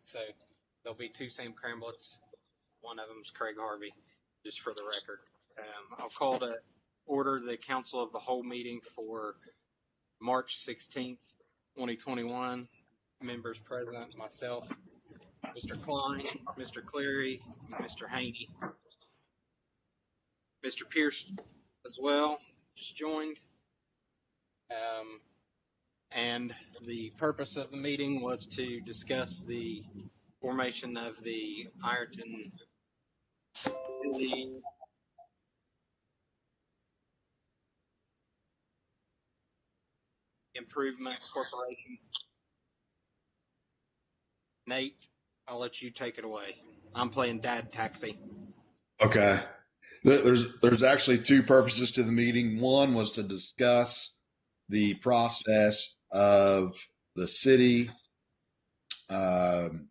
So there'll be two Sam Cramblets. One of them is Craig Harvey, just for the record. I'll call to order the Council of the Whole meeting for March 16th, 2021. Members present, myself, Mr. Klein, Mr. Cleary, Mr. Haney. Mr. Pierce as well, just joined. And the purpose of the meeting was to discuss the formation of the Ironton Improvement Corporation. Nate, I'll let you take it away. I'm playing dad taxi. Okay. There's actually two purposes to the meeting. One was to discuss the process of the city and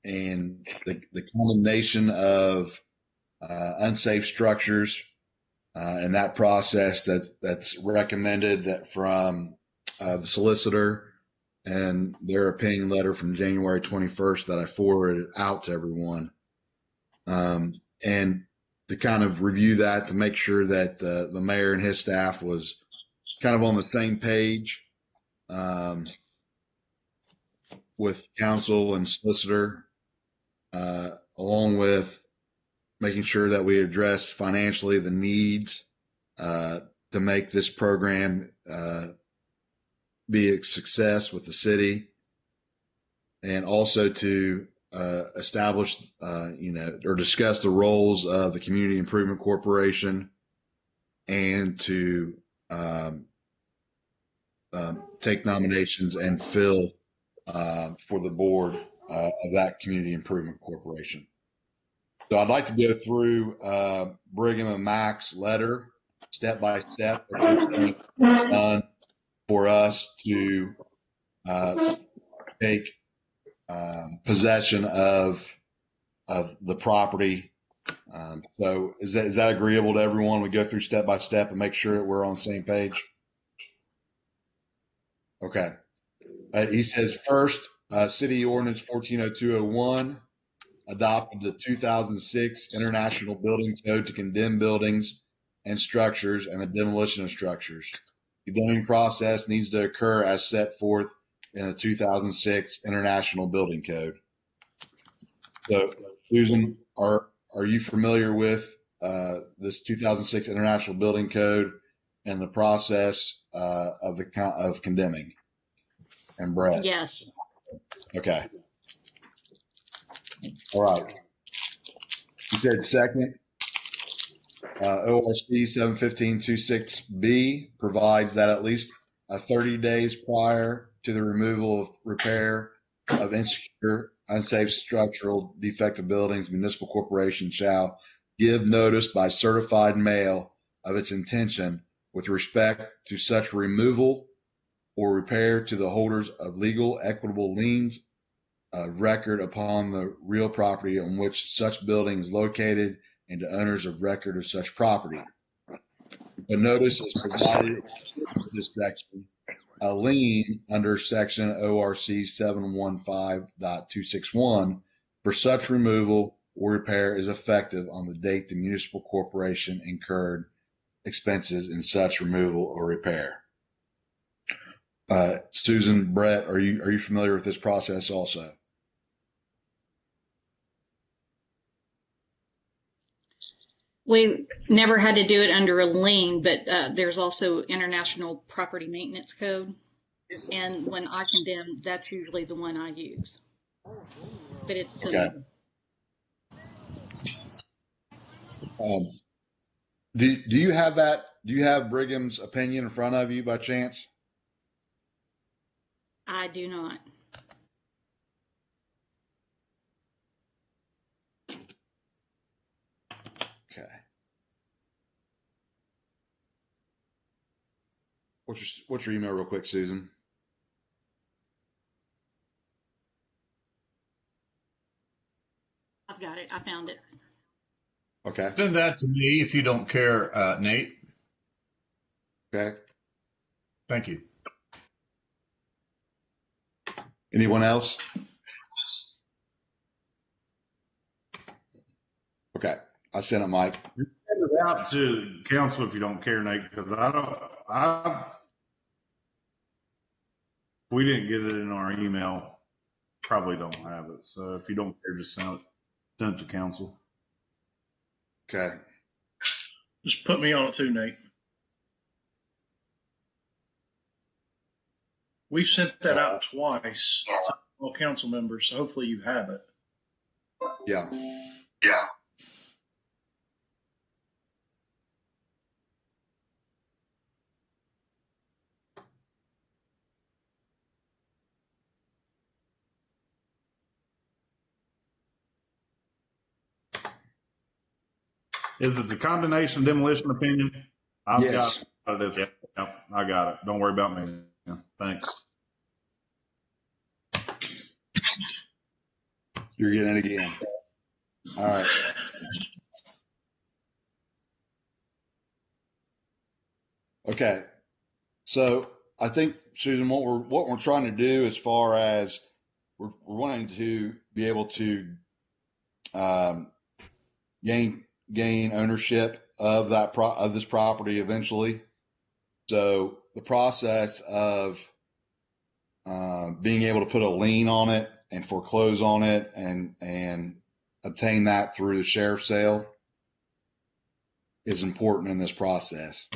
the condemnation of unsafe structures and that process that's recommended that from the solicitor and their opinion letter from January 21st that I forwarded out to everyone. And to kind of review that to make sure that the mayor and his staff was kind of on the same page with council and solicitor, along with making sure that we address financially the needs to make this program be a success with the city, and also to establish, or discuss the roles of the Community Improvement Corporation, and to take nominations and fill for the board of that Community Improvement Corporation. So I'd like to go through Brigham and Mac's letter step by step done for us to take possession of the property. So is that agreeable to everyone? We go through step by step and make sure we're on the same page. Okay. He says first, City Ordinance 140201 adopted the 2006 International Building Code to condemn buildings and structures and the demolition of structures. The condemning process needs to occur as set forth in the 2006 International Building Code. So, Susan, are you familiar with this 2006 International Building Code and the process of condemning? And Brett? Yes. Okay. All right. You said second. ORC 71526B provides that at least 30 days prior to the removal of repair of insecure, unsafe structural defective buildings, municipal corporation shall give notice by certified mail of its intention with respect to such removal or repair to the holders of legal equitable liens record upon the real property on which such building is located and to owners of record of such property. The notice is provided in this section. A lien under section ORC 715.261 for such removal or repair is effective on the date the municipal corporation incurred expenses in such removal or repair. Susan, Brett, are you familiar with this process also? We never had to do it under a lien, but there's also International Property Maintenance Code. And when I condemn, that's usually the one I use. But it's similar. Okay. Do you have that? Do you have Brigham's opinion in front of you by chance? I do not. Okay. What's your email real quick, Susan? I've got it. I found it. Okay. Send that to me if you don't care, Nate. Okay. Thank you. Anyone else? I sent it, Mike. Send it out to council if you don't care, Nate, because we didn't get it in our email. Probably don't have it. So if you don't care, just send it to council. Okay. Just put me on it too, Nate. We've sent that out twice to all council members, so hopefully you have it. Yeah. Is it the condemnation demolition opinion? I've Yes. got it. Yep, I got it. Don't worry about me. Yeah, thanks. You're getting it again. All right. Okay. So I think, Susan, what we're trying to do as far as we're wanting to be able to gain ownership of this property eventually. So the process of being able to put a lien on it and foreclose on it and obtain that through the sheriff's sale is important in this process.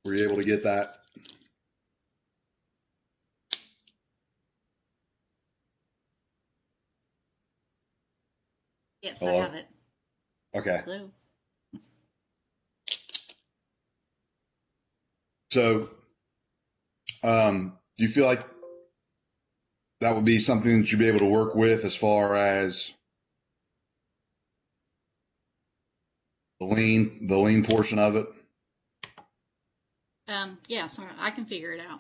Were you able to get that? Yes, Hello? I have it. Okay. Hello. So, do you feel like that would be something that you'd be able to work with as far as the lien portion of it? Yeah, so I can figure it out.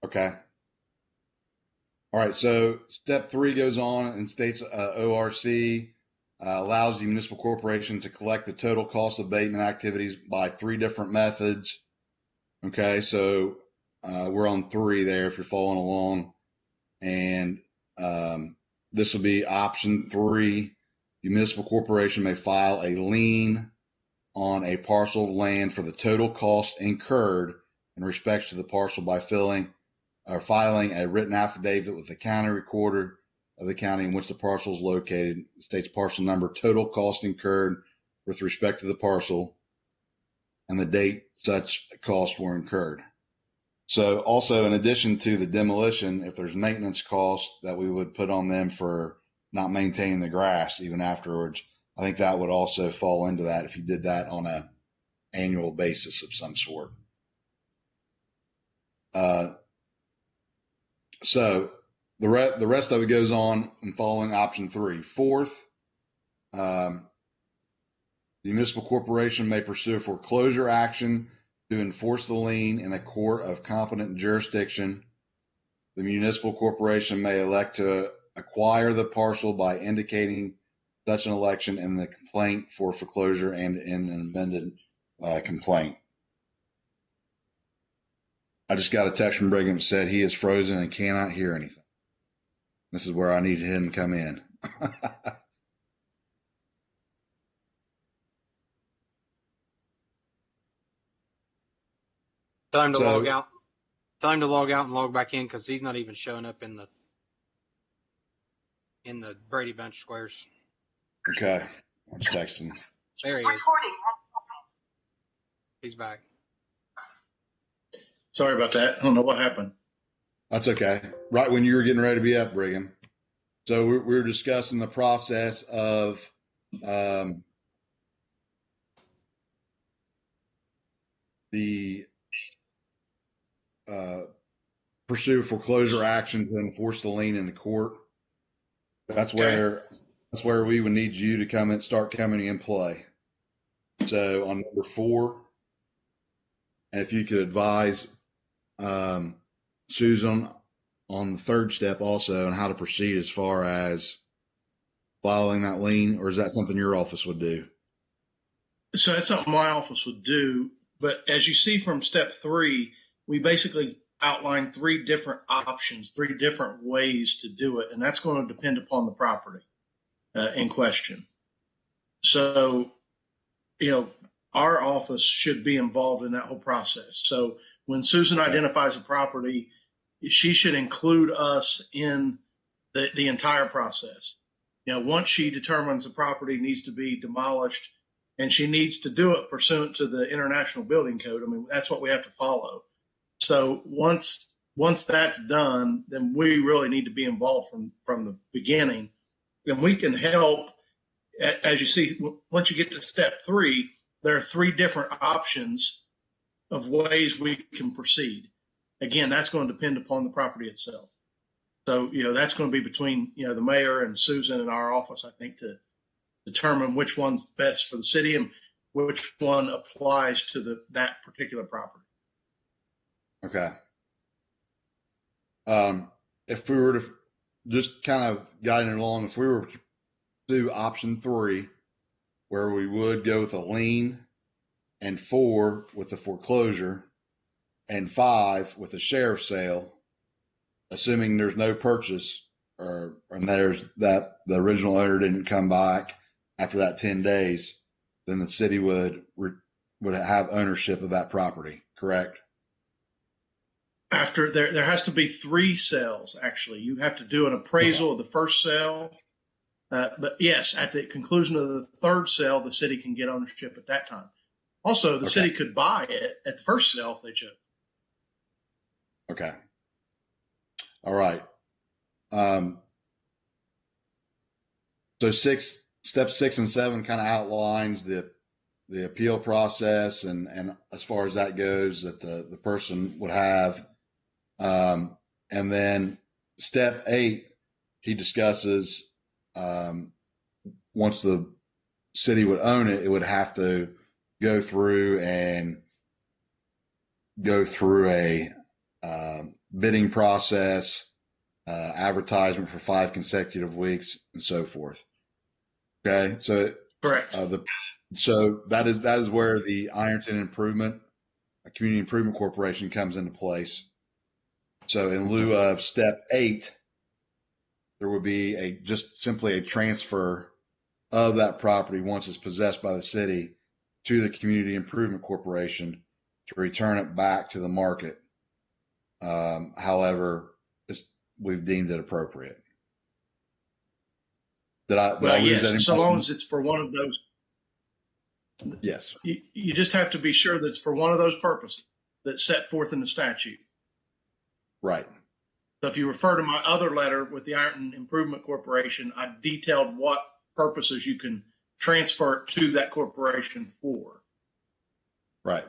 Okay. All right. So step 3 goes on and states ORC allows the municipal corporation to collect the total cost of abatement activities by 3 different methods. Okay. So we're on 3 there if you're following along. And this will be option 3. The municipal corporation may file a lien on a parcel of land for the total cost incurred in respect to the parcel by filing a written affidavit with the county recorder of the county in which the parcel is located. It states parcel number, total cost incurred with respect to the parcel, and the date such costs were incurred. So also, in addition to the demolition, if there's maintenance costs that we would put on them for not maintaining the grass even afterwards, I think that would also fall into that if you did that on an annual basis of some sort. So the rest of it goes on and following option 3. 4th, the municipal corporation may pursue a foreclosure action to enforce the lien in a court of competent jurisdiction. The municipal corporation may elect to acquire the parcel by indicating such an election in the complaint for foreclosure and in an amended complaint. I just got a text from Brigham that said he is frozen and cannot hear anything. This is where I needed him to come in. Time to log out. Time to log out and log back in because he's not even showing up in the Brady Bunch squares. Okay. I'm texting. There he is. He's back. Sorry about that. I don't know what happened. That's okay. Right when you were getting ready to be up, Brigham. So we were discussing the process of the pursue foreclosure action to enforce the lien in the court. That's where we would need you to come and start coming in play. So on number 4, if you could advise Susan on the 3rd step also and how to proceed as far as filing that lien, or is that something your office would do? So that's something my office would do. But as you see from step 3, we basically outlined 3 different options, 3 different ways to do it. And that's going to depend upon the property in question. So, our office should be involved in that whole process. So when Susan identifies a property, she should include us in the entire process. Once she determines the property needs to be demolished, and she needs to do it pursuant to the International Building Code. I mean, that's what we have to follow. So once that's done, then we really need to be involved from the beginning. And we can help, as you see, once you get to step 3, there are 3 different options of ways we can proceed. Again, that's going to depend upon the property itself. So, that's going to be between, the mayor and Susan and our office, I think, to determine which one's best for the city and which one applies to that particular property. Okay. If we were to just kind of guiding it along, if we were to do option 3, where we would go with a lien, and 4 with a foreclosure, and 5 with a sheriff's sale, assuming there's no purchase and there's that the original owner didn't come back after that 10 days, then the city would have ownership of that property, correct? After there has to be 3 sales, actually. You have to do an appraisal of the first sale. But yes, at the conclusion of the 3rd sale, the city can get ownership at that time. Also, the city could buy it at the first sale if they chose. Okay. All right. So step 6 and 7 kind of outlines the appeal process and as far as that goes that the person would have. And then step 8, he discusses, once the city would own it, it would have to go through a bidding process, advertisement for 5 consecutive weeks, and so forth. Okay, so Correct. So that is where the Ironton Community Improvement Corporation comes into place. So in lieu of step 8, there would be just simply a transfer of that property once it's possessed by the city to the Community Improvement Corporation to return it back to the market. However, we've deemed it appropriate. Did I lose that? So long as it's for one of those. Yes. You just have to be sure that it's for one of those purposes that's set forth in the statute. Right. So if you refer to my other letter with the Ironton Improvement Corporation, I detailed what purposes you can transfer it to that corporation for. Right.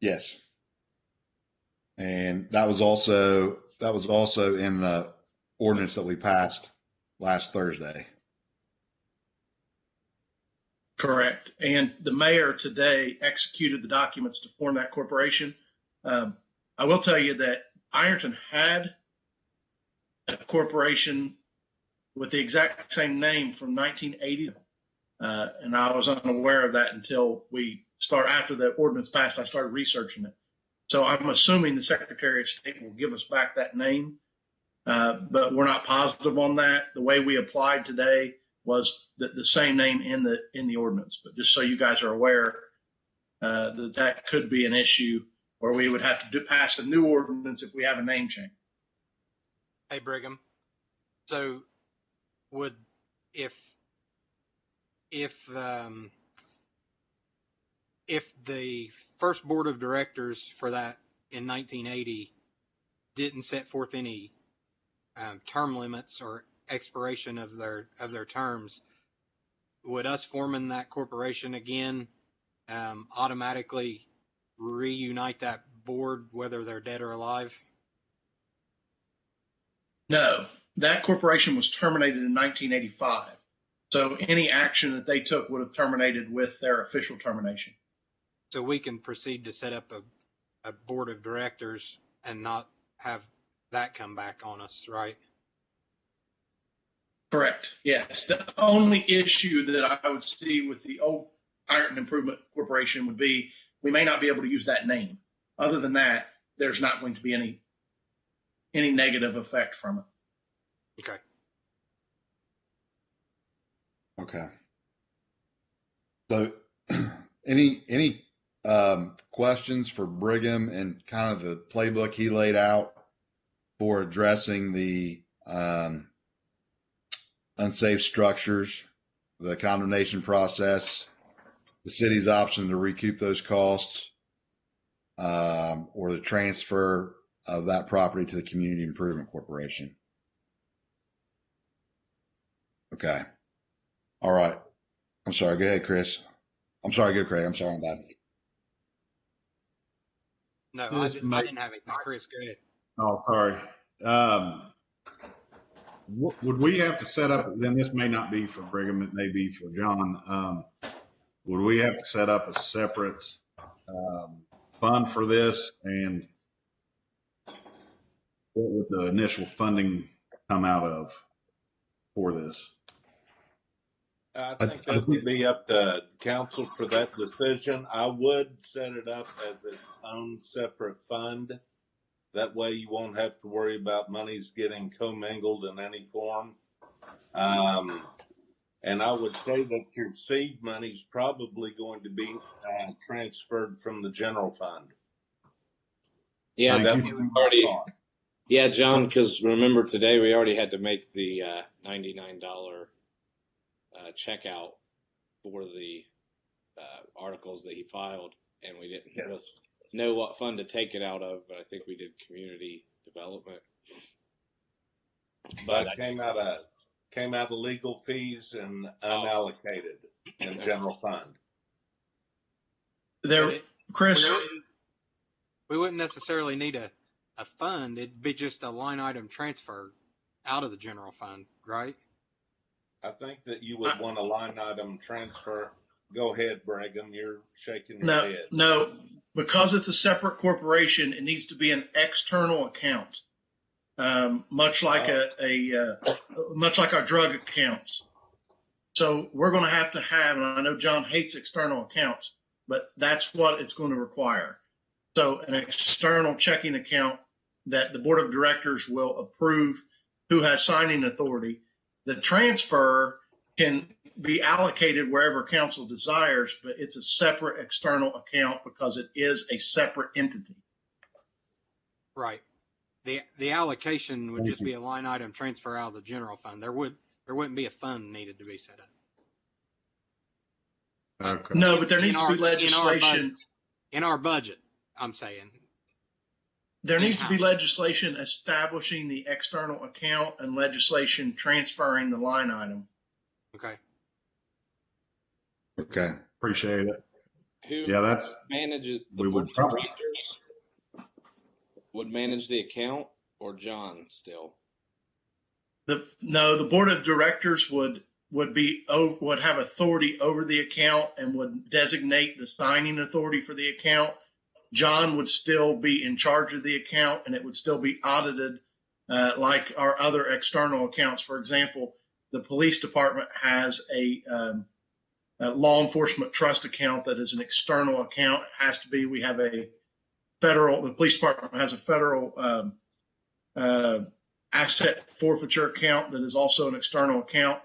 Yes. And that was also in the ordinance that we passed last Thursday. Correct. And the mayor today executed the documents to form that corporation. I will tell you that Ironton had a corporation with the exact same name from 1980. And I was unaware of that until after the ordinance passed, I started researching it. So I'm assuming the Secretary of State will give us back that name, but we're not positive on that. The way we applied today was the same name in the ordinance. But just so you guys are aware, that could be an issue where we would have to pass a new ordinance if we have a name change. Hey, Brigham. So if the first board of directors for that in 1980 didn't set forth any term limits or expiration of their terms, would us forming that corporation again automatically reunite that board whether they're dead or alive? No, that corporation was terminated in 1985. So any action that they took would have terminated with their official termination. So we can proceed to set up a board of directors and not have that come back on us, right? Correct. Yes. The only issue that I would see with the old Ironton Improvement Corporation would be we may not be able to use that name. Other than that, there's not going to be any negative effect from it. Okay. Okay. So, any questions for Brigham and kind of the playbook he laid out for addressing the unsafe structures, the condemnation process, the city's option to recoup those costs, or the transfer of that property to the Community Improvement Corporation? Okay. All right. I'm sorry. Go ahead, Chris. I'm sorry. Go, Craig. I'm sorry. I'm bad. No, I didn't have anything. Chris, go ahead. Oh, sorry. Would we have to set up, then this may not be for Brigham, it may be for John. Would we have to set up a separate fund for this? And what would the initial funding come out of for this? I think that would be up to council for that decision. I would set it up as its own separate fund. That way you won't have to worry about monies getting commingled in any form. And I would say that your seed money is probably going to be transferred from the general fund. Yeah, that that was already. Yeah, John, because remember today we already had to make the $99 checkout for the articles that he filed, and we didn't really know what fund to take it out of, but I think we did community development. But it came out of legal fees and unallocated in general fund. Chris, we wouldn't necessarily need a fund. It'd be just a line item transfer out of the general fund, right? I think that you would want a line item transfer. Go ahead, Brigham. You're shaking your head. No, because it's a separate corporation, it needs to be an external account, much like much like our drug accounts. So we're going to have, and I know John hates external accounts, but that's what it's going to require. So an external checking account that the board of directors will approve, who has signing authority. The transfer can be allocated wherever council desires, but it's a separate external account because it is a separate entity. Right. The allocation would just be a line item transfer out of the general fund. There wouldn't be a fund needed to be set up. Okay. No, but there needs to be legislation. In our budget, I'm saying. There needs to be legislation establishing the external account and legislation transferring the line item. Okay. Okay. Appreciate it. Who that's manages the we board would of probably directors? Would manage the account, or John still? The board of directors would have authority over the account and would designate the signing authority for the account. John would still be in charge of the account, and it would still be audited like our other external accounts. For example, the police department has a law enforcement trust account that is an external account. It has to be. We have the police department has a federal asset forfeiture account that is also an external account.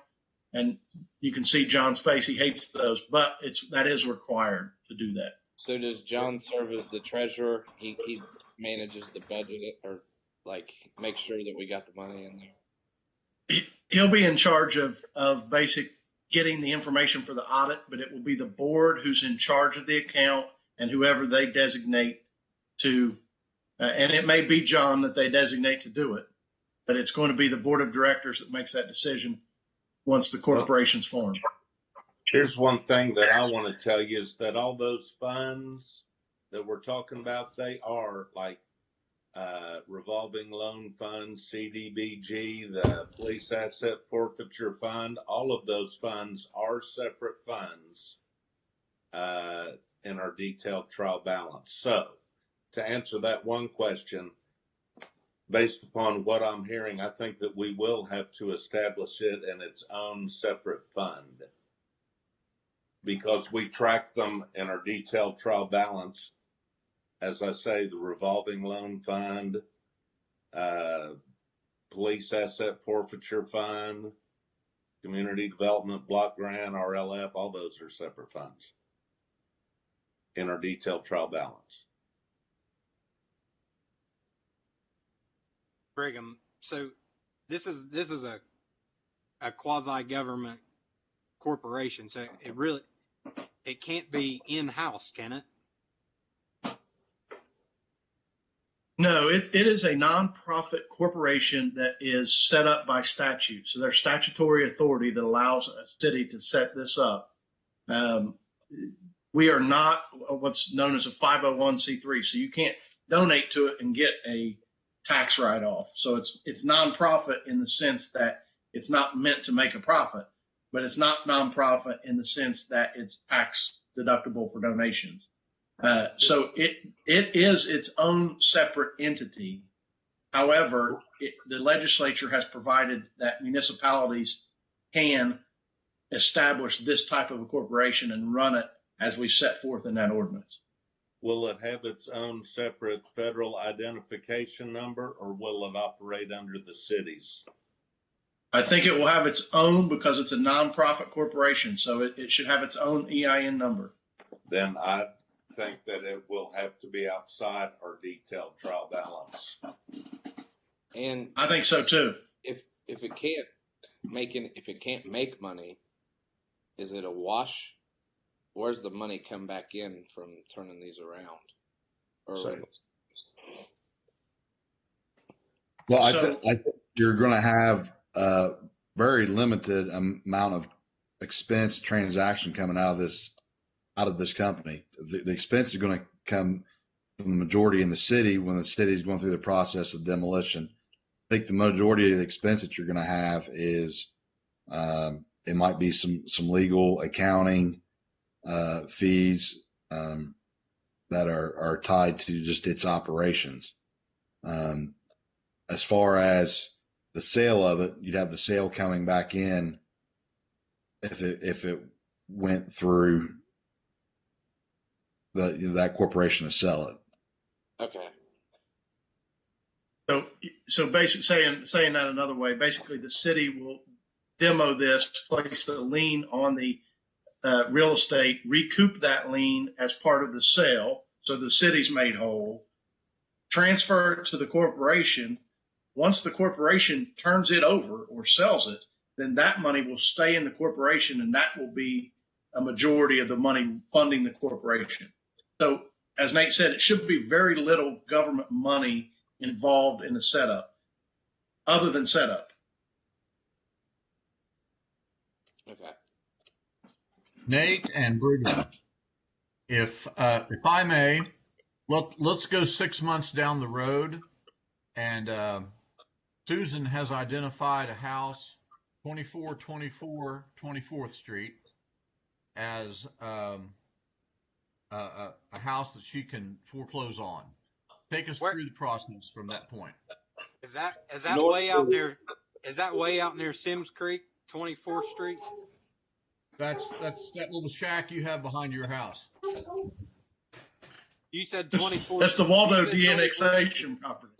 And you can see John's face. He hates those, but that is required to do that. So does John serve as the treasurer? He manages the budget, or make sure that we got the money in there? He'll be in charge of basic getting the information for the audit, but it will be the board who's in charge of the account and whoever they designate to, and it may be John that they designate to do it, but it's going to be the board of directors that makes that decision once the corporation's formed. Here's one thing that I want to tell you is that all those funds that we're talking about, they are like revolving loan fund, CDBG, the police asset forfeiture fund. All of those funds are separate funds in our detailed trial balance. So to answer that one question, based upon what I'm hearing, I think that we will have to establish it in its own separate fund. Because we track them in our detailed trial balance. As I say, the revolving loan fund, police asset forfeiture fund, community development block grant, RLF, all those are separate funds in our detailed trial balance. Brigham, so this is a quasi-government corporation, so it can't be in-house, can it? No, it is a nonprofit corporation that is set up by statute. So there's statutory authority that allows a city to set this up. We are not what's known as a 501c3, so you can't donate to it and get a tax write-off. So it's nonprofit in the sense that it's not meant to make a profit, but it's not nonprofit in the sense that it's tax deductible for donations. So it is its own separate entity. However, the legislature has provided that municipalities can establish this type of a corporation and run it as we set forth in that ordinance. Will it have its own separate federal identification number, or will it operate under the cities? I think it will have its own because it's a nonprofit corporation, so it should have its own EIN number. Then I think that it will have to be outside our detailed trial balance. And I think so too. if it can't make money, is it a wash? Where's the money come back in from turning these around? Or Well, I So- think you're going to have a very limited amount of expense transaction coming out of this company. The expense is going to come from the majority in the city when the city is going through the process of demolition. I think the majority of the expense that you're going to have is it might be some legal accounting fees that are tied to just its operations. As far as the sale of it, you'd have the sale coming back in if it went through that corporation to sell it. okay. So basically saying that another way, basically the city will demo this, place a lien on the real estate, recoup that lien as part of the sale. So the city's made whole, transfer it to the corporation. Once the corporation turns it over or sells it, then that money will stay in the corporation, and that will be a majority of the money funding the corporation. So as Nate said, it should be very little government money involved in the setup, other than setup. Okay. Nate and Brigham, if I may, let's go 6 months down the road, and Susan has identified a house, 2424 24th Street, as a house that she can foreclose on. Take us through the process from that point. Is that North way out Philly. there? Is that way out near Sims Creek, 24th Street? That's that little shack you have behind your house. You said 24th. That's the Waldo you said 24th. de-annexation property.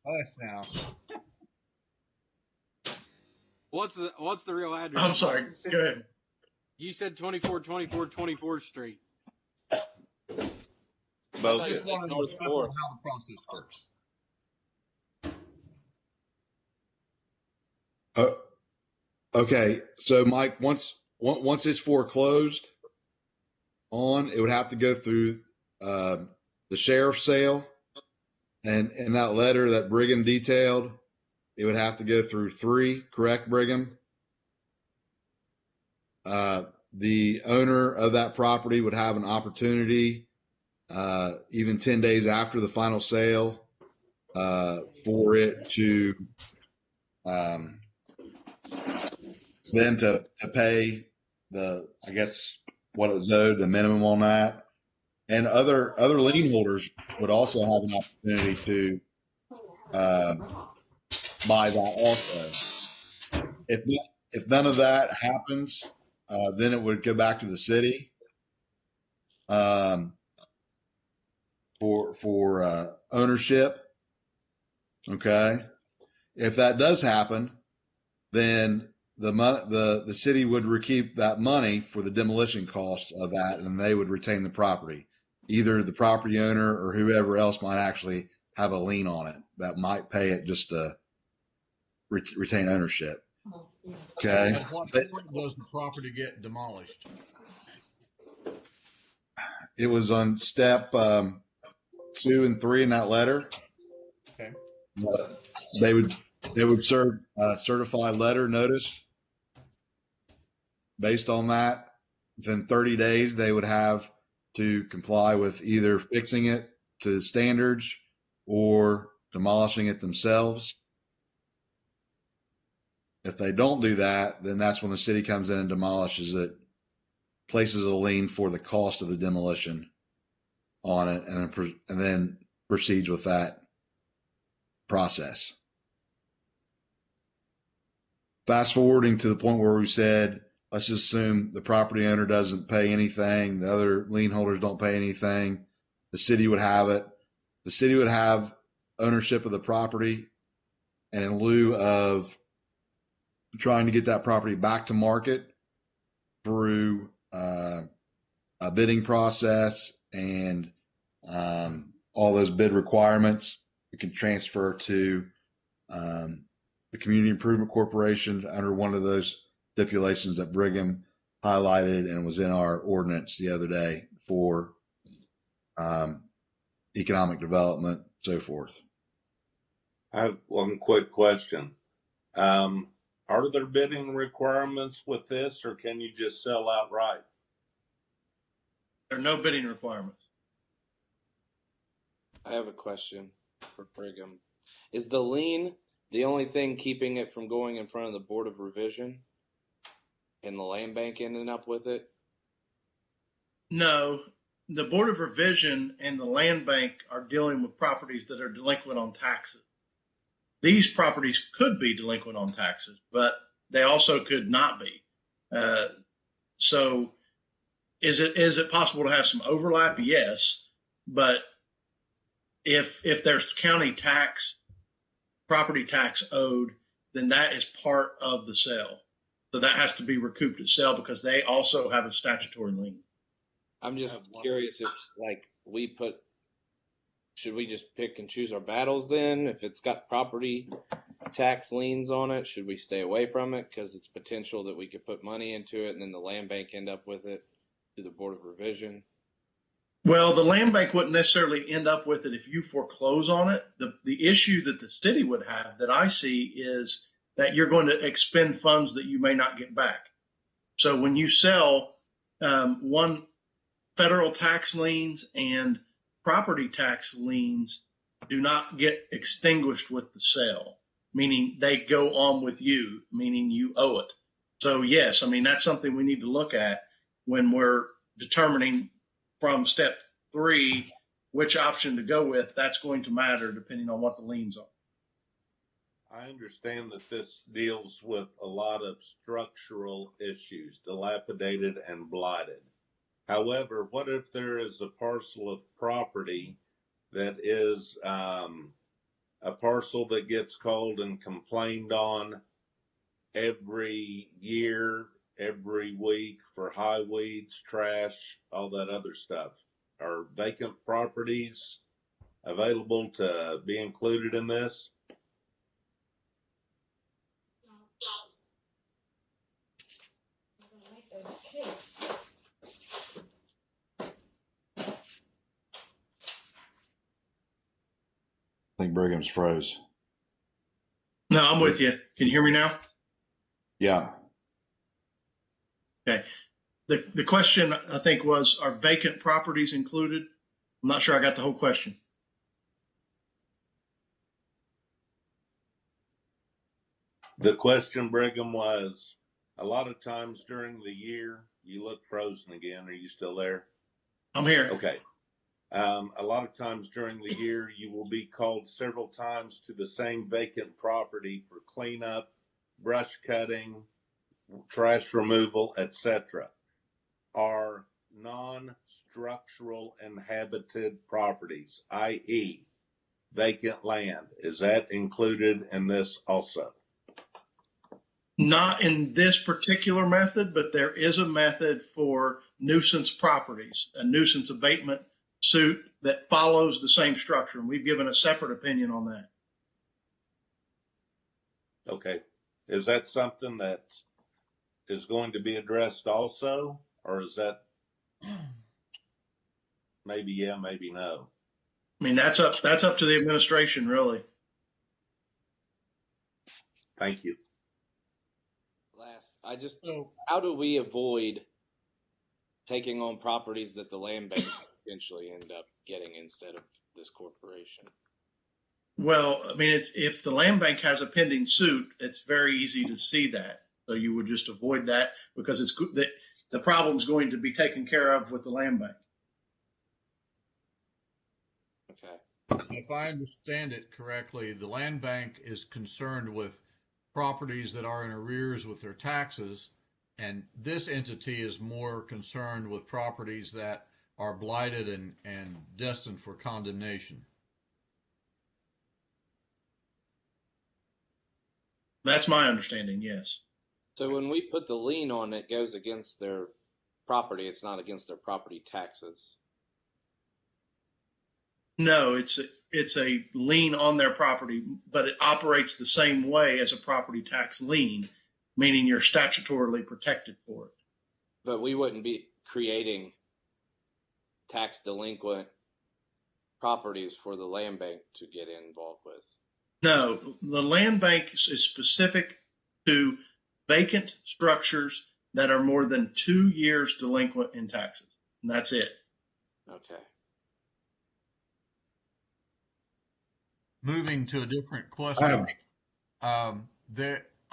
Hush now. What's the real address? I'm sorry. Go ahead. You said 2424 24th Street. Both. Just wanted to North know Fourth. how the process works. Okay, so Mike, once it's foreclosed on, it would have to go through the sheriff's sale, and in that letter that Brigham detailed, it would have to go through 3, correct, Brigham? The owner of that property would have an opportunity, even 10 days after the final sale, for it to then to pay I guess what it was owed, the minimum on that. And other lien holders would also have an opportunity to buy that also. If none of that happens, then it would go back to the city for ownership. Okay. If that does happen, then the city would recoup that money for the demolition cost of that, and they would retain the property. Either the property owner or whoever else might actually have a lien on it that might pay it just to retain ownership. Okay. At what point does the property get demolished? It was on step 2 and 3 in that letter. Okay. They would serve a certified letter notice. Based on that, within 30 days, they would have to comply with either fixing it to standards or demolishing it themselves. If they don't do that, then that's when the city comes in and demolishes it, places a lien for the cost of the demolition on it, and then proceeds with that process. Fast forwarding to the point where we said, let's just assume the property owner doesn't pay anything, the other lien holders don't pay anything, the city would have it. The city would have ownership of the property, and in lieu of trying to get that property back to market through a bidding process and all those bid requirements, we can transfer to the Community Improvement Corporation under one of those stipulations that Brigham highlighted and was in our ordinance the other day for economic development, so forth. I have one quick question. Are there bidding requirements with this, or can you just sell outright? There are no bidding requirements. I have a question for Brigham. Is the lien the only thing keeping it from going in front of the Board of Revision and the land bank ending up with it? No, the Board of Revision and the land bank are dealing with properties that are delinquent on taxes. These properties could be delinquent on taxes, but they also could not be. So is it possible to have some overlap? Yes, but if there's county tax, property tax owed, then that is part of the sale. So that has to be recouped at sale because they also have a statutory lien. I'm just curious if, like, should we just pick and choose our battles then? If it's got property tax liens on it, should we stay away from it because it's potential that we could put money into it and then the land bank end up with it through the Board of Revision? Well, the land bank wouldn't necessarily end up with it if you foreclose on it. The issue that the city would have that I see is that you're going to expend funds that you may not get back. So when you sell, one, federal tax liens and property tax liens do not get extinguished with the sale, meaning they go on with you, meaning you owe it. So yes, I mean, that's something we need to look at when we're determining from step 3 which option to go with. That's going to matter depending on what the liens are. I understand that this deals with a lot of structural issues, dilapidated and blighted. However, what if there is a parcel of property that is a parcel that gets called and complained on every year, every week for high weeds, trash, all that other stuff? Are vacant properties available to be included in this? I think Brigham's froze. No, I'm with you. Can you hear me now? Yeah. Okay. The question, I think, was, are vacant properties included? I'm not sure I got the whole question. The question, Brigham, was a lot of times during the year, you look frozen again. Are you still there? I'm here. Okay. A lot of times during the year, you will be called several times to the same vacant property for cleanup, brush cutting, trash removal, etc. Are non-structural inhabited properties, i.e. vacant land, is that included in this also? Not in this particular method, but there is a method for nuisance properties, a nuisance abatement suit that follows the same structure. And we've given a separate opinion on that. Okay. Is that something that is going to be addressed also? Or is that maybe yeah, maybe no? I mean, that's up to the administration, really. Thank you. How do we avoid taking on properties that the land bank potentially end up getting instead of this corporation? Well, I mean, if the land bank has a pending suit, it's very easy to see that. So you would just avoid that because the problem's going to be taken care of with the land bank. Okay. If I understand it correctly, the land bank is concerned with properties that are in arrears with their taxes, and this entity is more concerned with properties that are blighted and destined for condemnation. That's my understanding, yes. So when we put the lien on it, goes against their property. It's not against their property taxes. No, it's a lien on their property, but it operates the same way as a property tax lien, meaning you're statutorily protected for it. But we wouldn't be creating tax delinquent properties for the land bank to get involved with. No, the land bank is specific to vacant structures that are more than 2 years delinquent in taxes. And that's it. Okay. Moving to a different question. I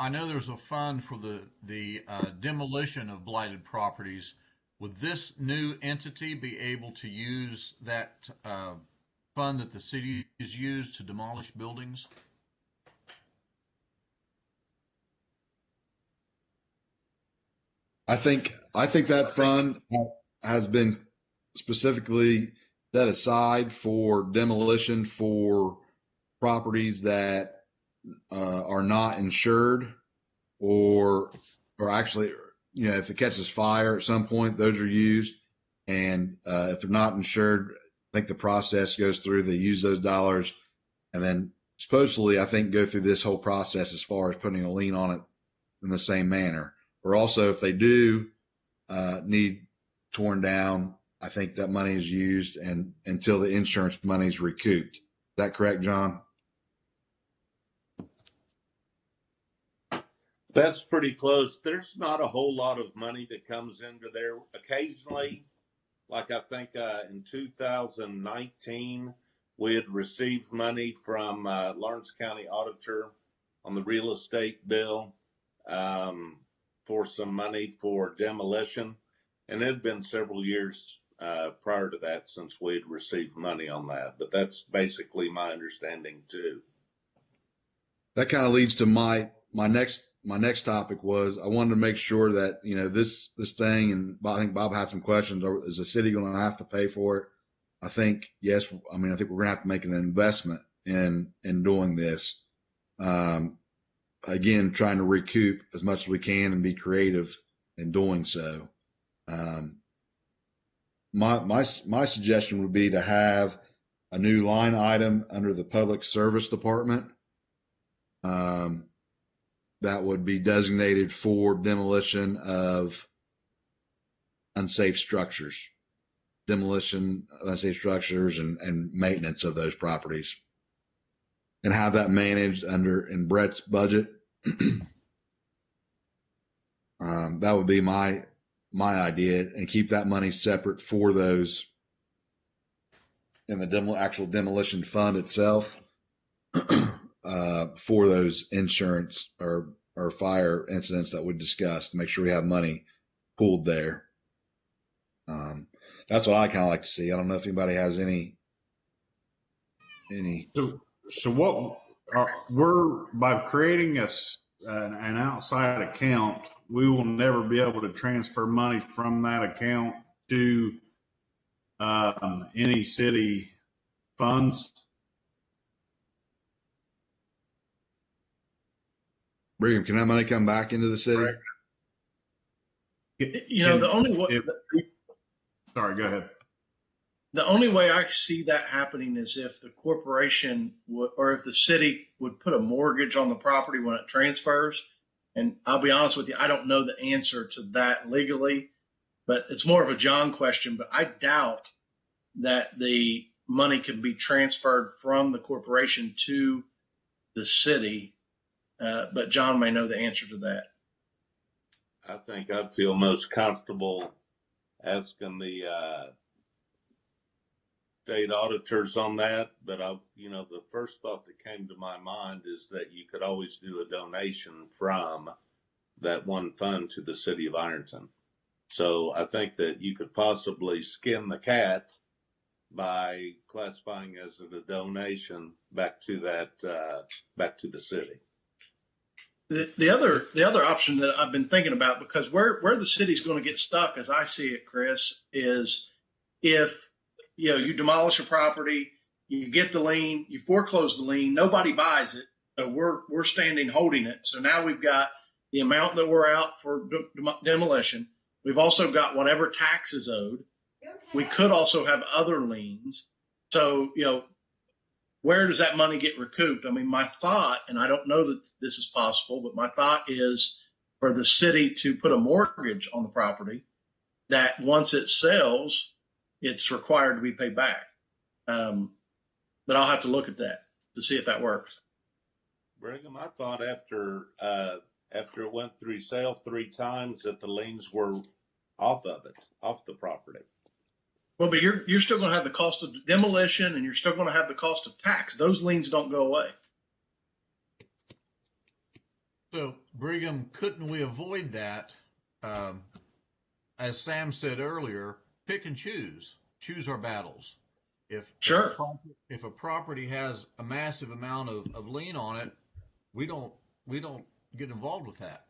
know there's a fund for the demolition of blighted properties. Would this new entity be able to use that fund that the city has used to demolish buildings? I think that fund has been specifically set aside for demolition for properties that are not insured, or actually, if it catches fire at some point, those are used. And if they're not insured, I think the process goes through. They use those dollars, and then supposedly, I think, go through this whole process as far as putting a lien on it in the same manner. Or also, if they do need torn down, I think that money is used and until the insurance money is recouped. Is that correct, John? That's pretty close. There's not a whole lot of money that comes into there. Occasionally, like I think in 2019, we had received money from Lawrence County Auditor on the real estate bill for some money for demolition. And it had been several years prior to that since we had received money on that. But that's basically my understanding too. That kind of leads to my next topic. Was I wanted to make sure that this thing, and I think Bob had some questions. Is the city going to have to pay for it? I think yes. I mean, I think we're going to have to make an investment in doing this. Again, trying to recoup as much as we can and be creative in doing so. My suggestion would be to have a new line item under the Public Service Department that would be designated for demolition of unsafe structures, demolition of unsafe structures, and maintenance of those properties, and have that managed in Brett's budget. That would be my idea, and keep that money separate for those in the actual demolition fund itself, for those insurance or fire incidents that we discussed, to make sure we have money pooled there. That's what I kind of like to see. I don't know if anybody has any. So what we're by creating an outside account, we will never be able to transfer money from that account to any city funds. Brigham, can that money come back into the city? Correct. You know, the only way, Sorry, go ahead. the only way I see that happening is if the corporation would, or if the city would put a mortgage on the property when it transfers. And I'll be honest with you, I don't know the answer to that legally, but it's more of a John question. But I doubt that the money can be transferred from the corporation to the city. But John may know the answer to that. I think I'd feel most comfortable asking the state auditors on that, but the first thought that came to my mind is that you could always do a donation from that one fund to the city of Ironton. So I think that you could possibly skin the cat by classifying as a donation back to the city. The other option that I've been thinking about, because where the city's going to get stuck, as I see it, Chris, is if you demolish a property, you get the lien, you foreclose the lien, nobody buys it, so we're standing holding it. So now we've got the amount that we're out for demolition. We've also got whatever tax is owed. We could also have other liens. So where does that money get recouped? I mean, my thought, and I don't know that this is possible, but my thought is for the city to put a mortgage on the property that once it sells, it's required to be paid back. But I'll have to look at that to see if that works. Brigham, I thought after it went through sale 3 times that the liens were off the property. Well, but you're still going to have the cost of demolition, and you're still going to have the cost of tax. Those liens don't go away. So, Brigham, couldn't we avoid that? As Sam said earlier, pick and choose our battles. If a property has a massive amount of lien on it, we don't get involved with that.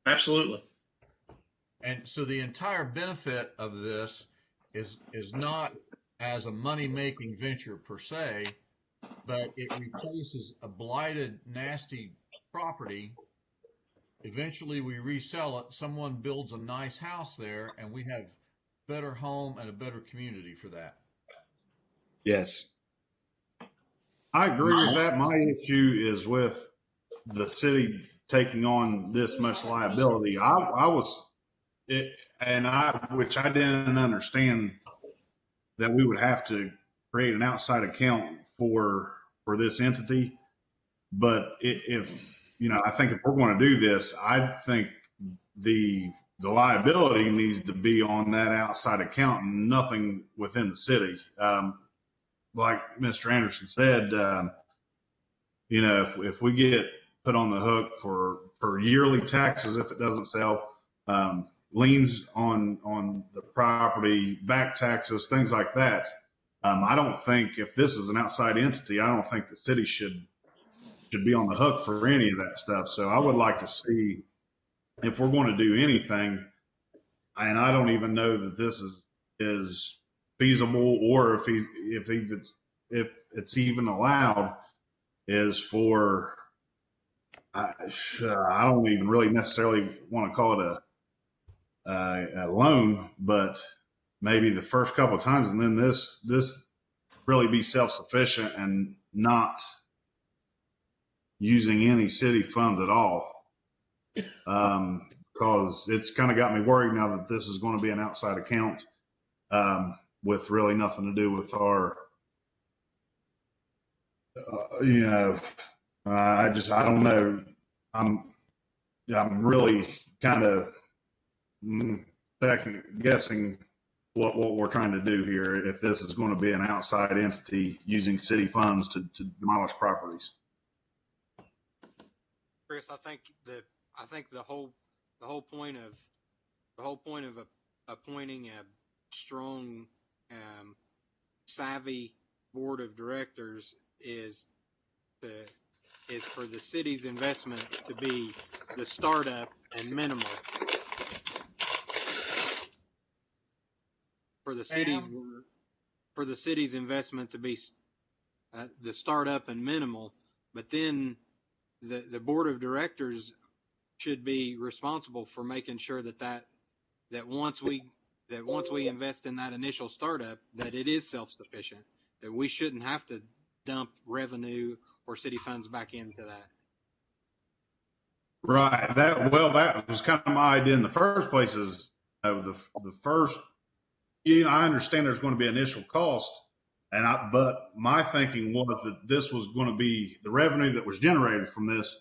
Absolutely. And so the entire benefit of this is not as a money-making venture per se, but it replaces a blighted, nasty property. Eventually we resell it, someone builds a nice house there, and we have better home and a better community for that. Yes. I agree with that. My issue is with the city taking on this much liability. Which I didn't understand that we would have to create an outside account for this entity. But I think if we're going to do this, I think the liability needs to be on that outside account and nothing within the city. Like Mr. Anderson said, if we get put on the hook for yearly taxes if it doesn't sell, liens on the property, back taxes, things like that. I don't think if this is an outside entity, I don't think the city should be on the hook for any of that stuff. So I would like to see if we're going to do anything, and I don't even know that this is feasible or if it's even allowed, is for I don't even really necessarily want to call it a loan, but maybe the first couple of times, and then this really be self-sufficient and not using any city funds at all. Because it's kind of got me worried now that this is going to be an outside account with really nothing to do with our, I don't know. I'm really kind of second guessing what we're trying to do here if this is going to be an outside entity using city funds to demolish properties. Chris, I think the whole point of appointing strong, savvy board of directors is for the city's investment to be the startup and minimal. For the city's investment to be the startup and minimal, but then the board of directors should be responsible for making sure that once we invest in that initial startup, that it is self-sufficient, that we shouldn't have to dump revenue or city funds back into that. Right. That was kind of my idea in the first place. Is the first. I understand there's going to be initial cost, but my thinking was that this was going to be the revenue that was generated from this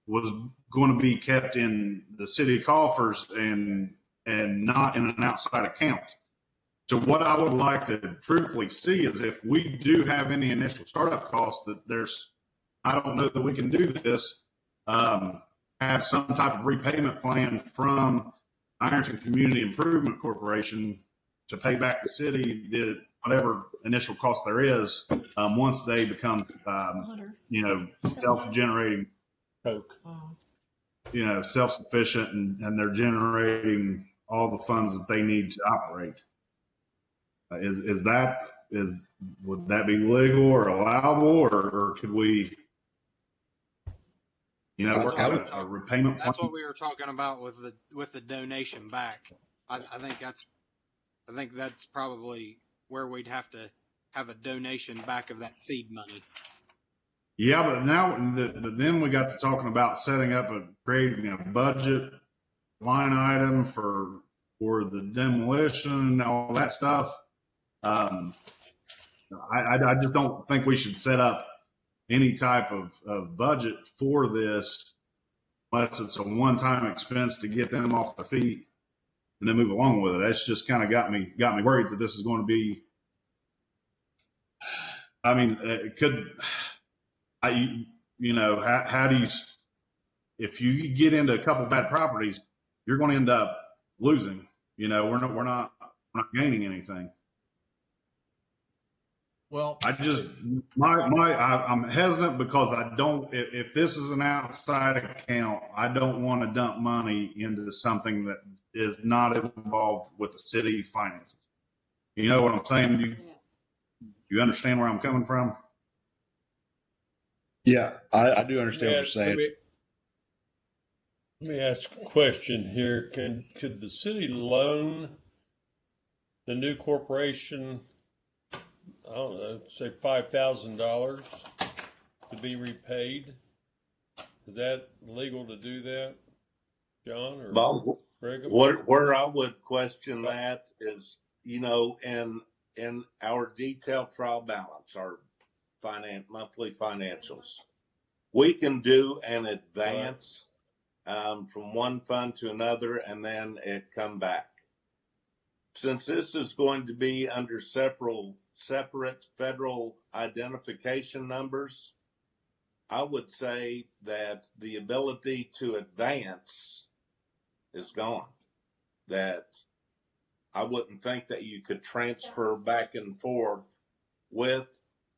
was going to be kept in the city coffers and not in an outside account. So what I would like to truthfully see is if we do have any initial startup costs, that I don't know that we can do this, have some type of repayment plan from Ironton Community Improvement Corporation to pay back the city whatever initial cost there is, once they become, self-generating, self-sufficient, and they're generating all the funds that they need to operate. Would that be legal or allowable, or could we, work out a repayment plan? That's what we were talking about with the donation back. I think that's probably where we'd have to have a donation back of that seed money. Yeah, but now then we got to talking about creating a budget line item for the demolition and all that stuff. I just don't think we should set up any type of budget for this unless it's a one-time expense to get them off their feet and then move along with it. That's just kind of got me worried that this is going to be. I mean, how do you, if you get into a couple bad properties, you're going to end up losing. We're not gaining anything. Well, I'm hesitant because I don't, if this is an outside account, I don't want to dump money into something that is not involved with the city finances. You know what I'm saying? You understand where I'm coming from? Yeah, I do understand what you're saying. Let me ask a question here. Could the city loan the new corporation, I don't know, say $5,000 to be repaid? Is that legal to do that, John or Bob, Brigham? where I would question that is, in our detailed trial balance, our monthly financials, we can do an advance from one fund to another and then it come back. Since this is going to be under separate federal identification numbers, I would say that the ability to advance is gone. That I wouldn't think that you could transfer back and forth with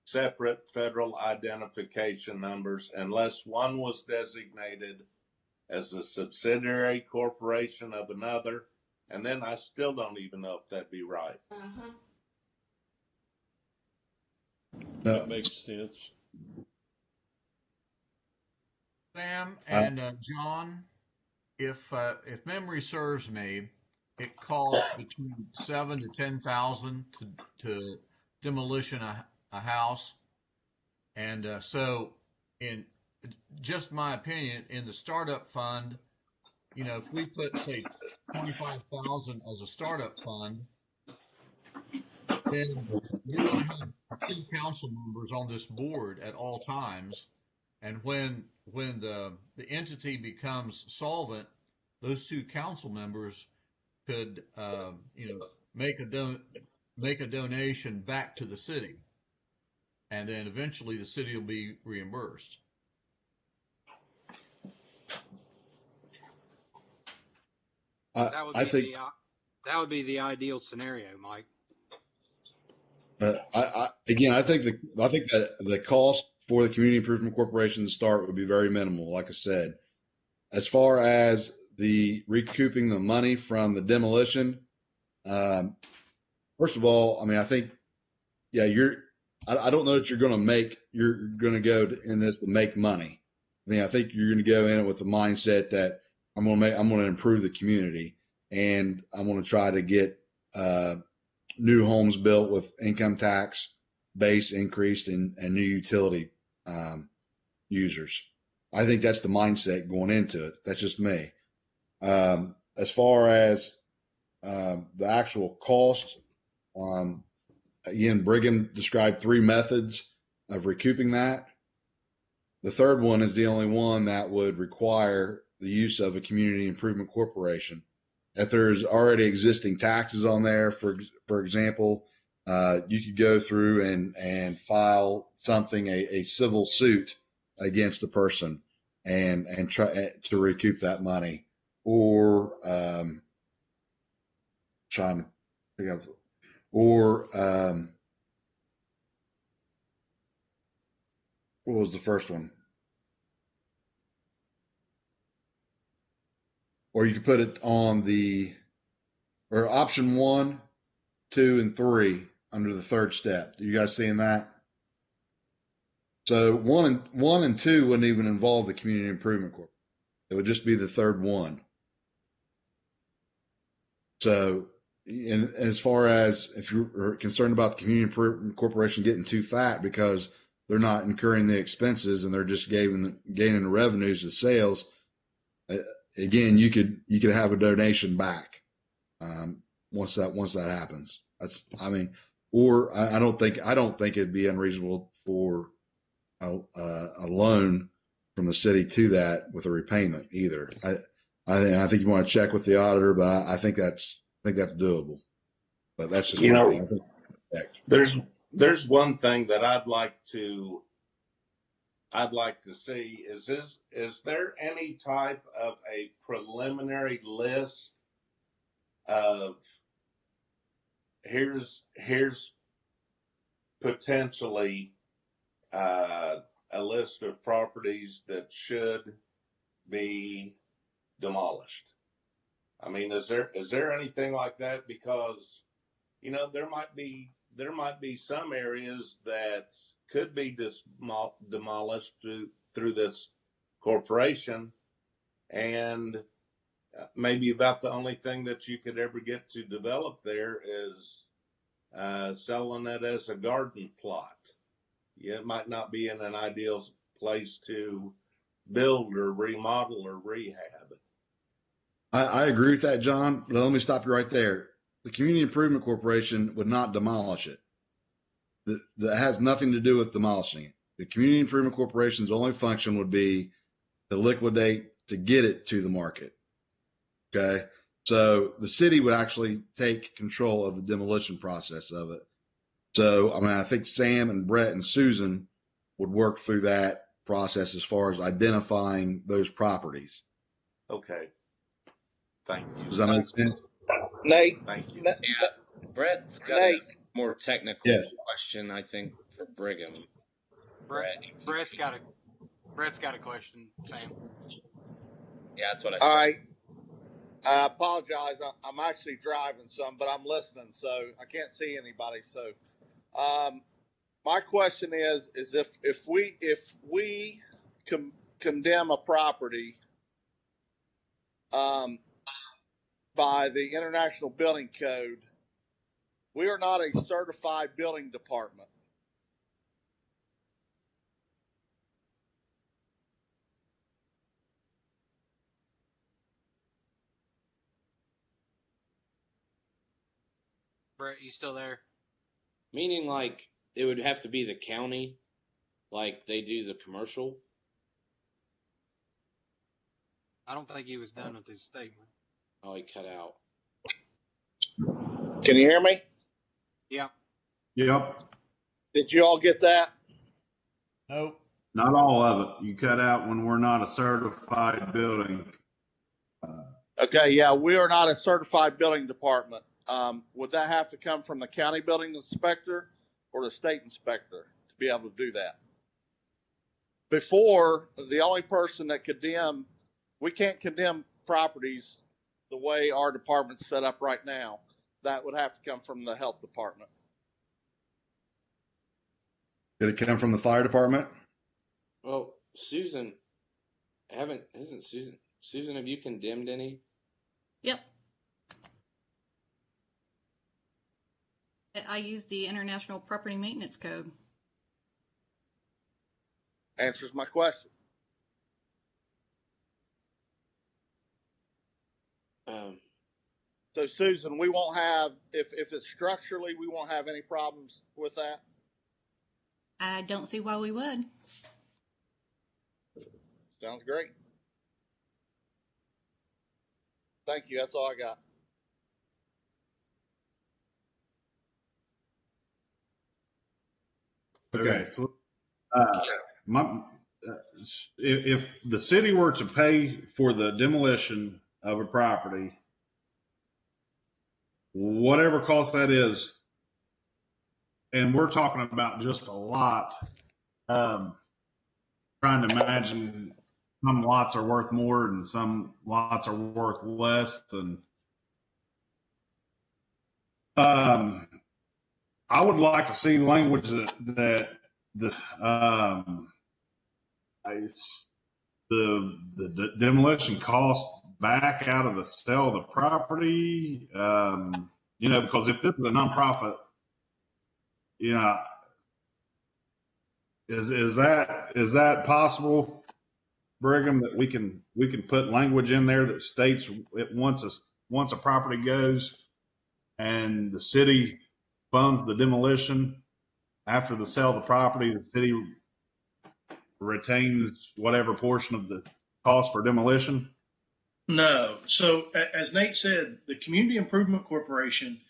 separate federal identification numbers unless one was designated as a subsidiary corporation of another. And then I still don't even know if that'd be right. That makes sense. Sam and John, if memory serves me, it costs between $7,000 to $10,000 to demolition a house, and so in just my opinion, in the startup fund, if we put say $25,000 as a startup fund, then you're going to have 2 council members on this board at all times. And when the entity becomes solvent, those 2 council members could, make a donation back to the city, and then eventually the city will be reimbursed. That would I be think That would be the ideal scenario, Mike. I think that the cost for the community improvement corporation to start would be very minimal. Like I said, as far as the recouping the money from the demolition, first of all, I mean, I think, yeah, I don't know that you're going to go in this to make money. I mean, I think you're going to go in it with the mindset that I'm going to improve the community, and I'm going to try to get new homes built with income tax base increased and new utility users. I think that's the mindset going into it. That's just me. As far as the actual cost, again, Brigham described 3 methods of recouping that. The third one is the only one that would require the use of a community improvement corporation. If there's already existing taxes on there, for example, you could go through and file something, a civil suit against the person and try to recoup that money, or trying to figure out, or what was the first one? Or you could put it on or option 1, 2, and 3 under the third step. You guys seeing that? So one and 2 wouldn't even involve the community improvement corp. It would just be the third one. So, and as far as if you're concerned about the community improvement corporation getting too fat because they're not incurring the expenses and they're just gaining the revenues of sales, again, you could have a donation back once that happens. I don't think it'd be unreasonable for a loan from the city to that with a repayment either. I think you want to check with the auditor, but I think that's doable. But that's just one thing. I think there's one thing that I'd like to see is there any type of a preliminary list of here's potentially a list of properties that should be demolished? I mean, is there anything like that? Because, you know, there might be some areas that could be demolished through this corporation, and maybe about the only thing that you could ever get to develop there is selling it as a garden plot. Yeah, it might not be in an ideal place to build or remodel or rehab. I agree with that, John, but let me stop you right there. The Community Improvement Corporation would not demolish it. That has nothing to do with demolishing it. The Community Improvement Corporation's only function would be to liquidate, to get it to the market. Okay. So the city would actually take control of the demolition process of it. So, I mean, I think Sam and Brett and Susan would work through that process as far as identifying those properties. Okay. Thank you. Does that make sense? Nate, Thank you. Yeah, Brett's got Nate. a more technical question, I think, for Brigham. Brett's got a question, Sam. Yeah, that's what I All said. right. I apologize. I'm actually driving some, but I'm listening, so I can't see anybody. So, my question is if we condemn a property, by the International Building Code, we are not a certified building department. Brett, you still there? Meaning, like, it would have to be the county, like they do the commercial. I don't think he was done with his statement. Oh, he cut out. Can you hear me? Yeah. Yep. Did you all get that? Nope. Not all of it. You cut out when we're not a certified building. Okay, yeah, we are not a certified building department. Would that have to come from the county building inspector or the state inspector to be able to do that? Before, the only person that we can't condemn properties the way our department's set up right now. That would have to come from the health department. Did it come from the fire department? Well, Susan, isn't Susan, have you condemned any? Yep. I use the International Property Maintenance Code. Answers my question. So Susan, we won't have, if it's structurally, we won't have any problems with that? I don't see why we would. Sounds great. Thank you. That's all I got. Okay. So, if the city were to pay for the demolition of a property, whatever cost that is, and we're talking about just a lot, trying to imagine some lots are worth more and some lots are worth less. And I would like to see language that the demolition cost back out of the sale of the property. Because if this is a nonprofit, is that possible, Brigham, that we can put language in there that states it once a property goes and the city funds the demolition, after the sale of the property, the city retains whatever portion of the cost for demolition? No. So as Nate said, the Community Improvement Corporation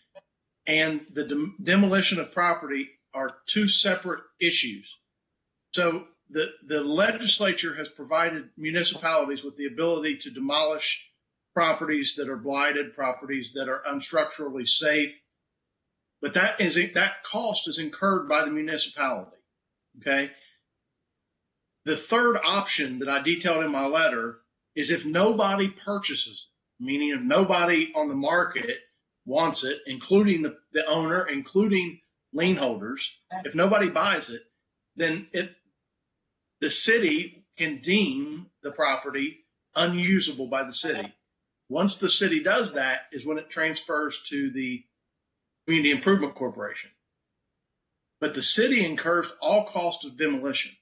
and the demolition of property are two separate issues. So the legislature has provided municipalities with the ability to demolish properties that are blighted, properties that are unstructurally safe, but that cost is incurred by the municipality. Okay. The third option that I detailed in my letter is if nobody purchases it, meaning if nobody on the market wants it, including the owner, including lien holders, if nobody buys it, then the city can deem the property unusable by the city. Once the city does that is when it transfers to the Community Improvement Corporation. But the city incurs all costs of demolition.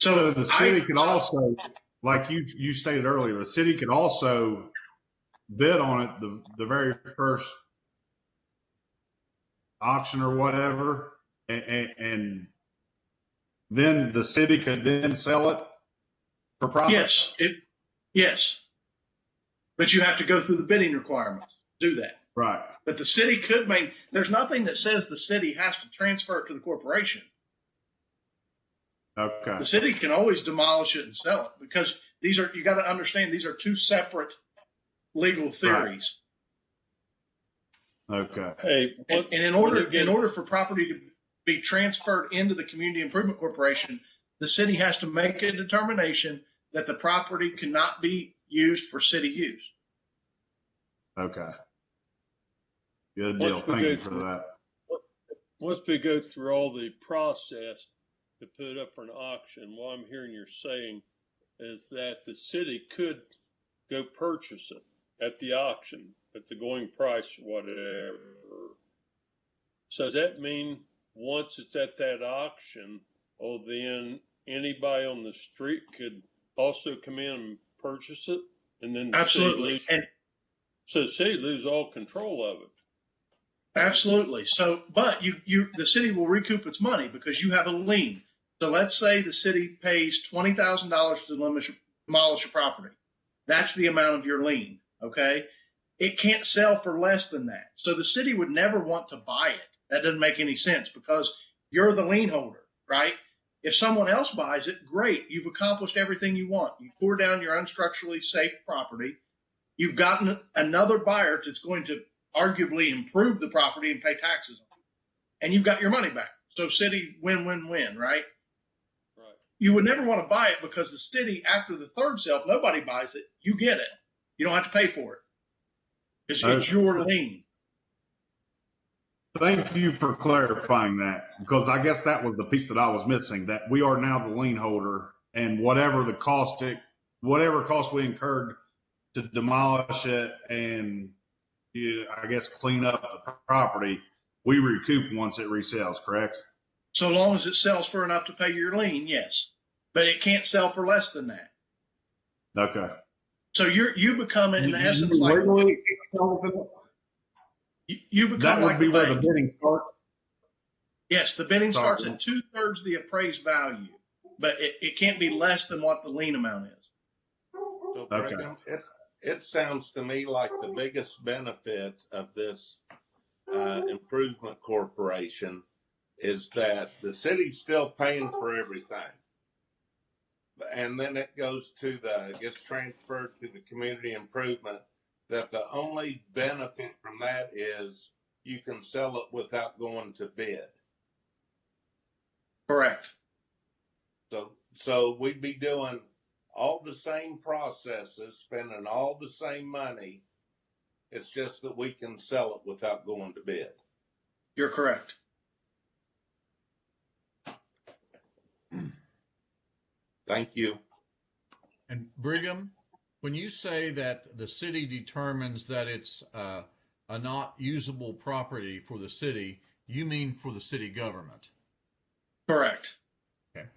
So the city could also, like you stated earlier, the city could also bid on it the very first auction or whatever, and then the city could then sell it for profit. Yes. But you have to go through the bidding requirements to do that. Right. But the city could there's nothing that says the city has to transfer it to the corporation. Okay. The city can always demolish it and sell it, because you got to understand, these are two separate legal theories. Right. Okay. Hey, and in order for property to be transferred into the Community Improvement Corporation, the city has to make a determination that the property cannot be used for city use. Okay. Good deal. Thank you for that. Once we go through all the process to put it up for an auction, what I'm hearing you're saying is that the city could go purchase it at the auction at the going price or whatever. So does that mean once it's at that auction, then anybody on the street could also come in and purchase it? And then Absolutely. So the city lose all control of it. Absolutely. So, but the city will recoup its money because you have a lien. So let's say the city pays $20,000 to demolish a property. That's the amount of your lien. Okay. It can't sell for less than that. So the city would never want to buy it. That doesn't make any sense because you're the lien holder, right? If someone else buys it, great. You've accomplished everything you want. You tore down your unstructurally safe property. You've gotten another buyer that's going to arguably improve the property and pay taxes on it. And you've got your money back. So city win-win-win, right? Right. You would never want to buy it because the city, after the third sale, if nobody buys it, you get it. You don't have to pay for it. It's your lien. Thank you for clarifying that, because I guess that was the piece that I was missing, that we are now the lien holder, and whatever cost we incurred to demolish it and I guess clean up the property, we recoup once it resells, correct? So long as it sells for enough to pay your lien, yes. But it can't sell for less than that. Okay. So you become, in essence, like you become that would like be the where the bank. bidding starts. Yes, the bidding Sorry. starts at 2/3 the appraised value, but it can't be less than what the lien amount is. So, Okay. Brigham, it sounds to me like the biggest benefit of this improvement corporation is that the city's still paying for everything. And then it gets transferred to the community improvement, that the only benefit from that is you can sell it without going to bid. Correct. So we'd be doing all the same processes, spending all the same money. It's just that we can sell it without going to bid. You're correct. Thank you. And Brigham, when you say that the city determines that it's a not usable property for the city, you mean for the city government? Correct. Okay.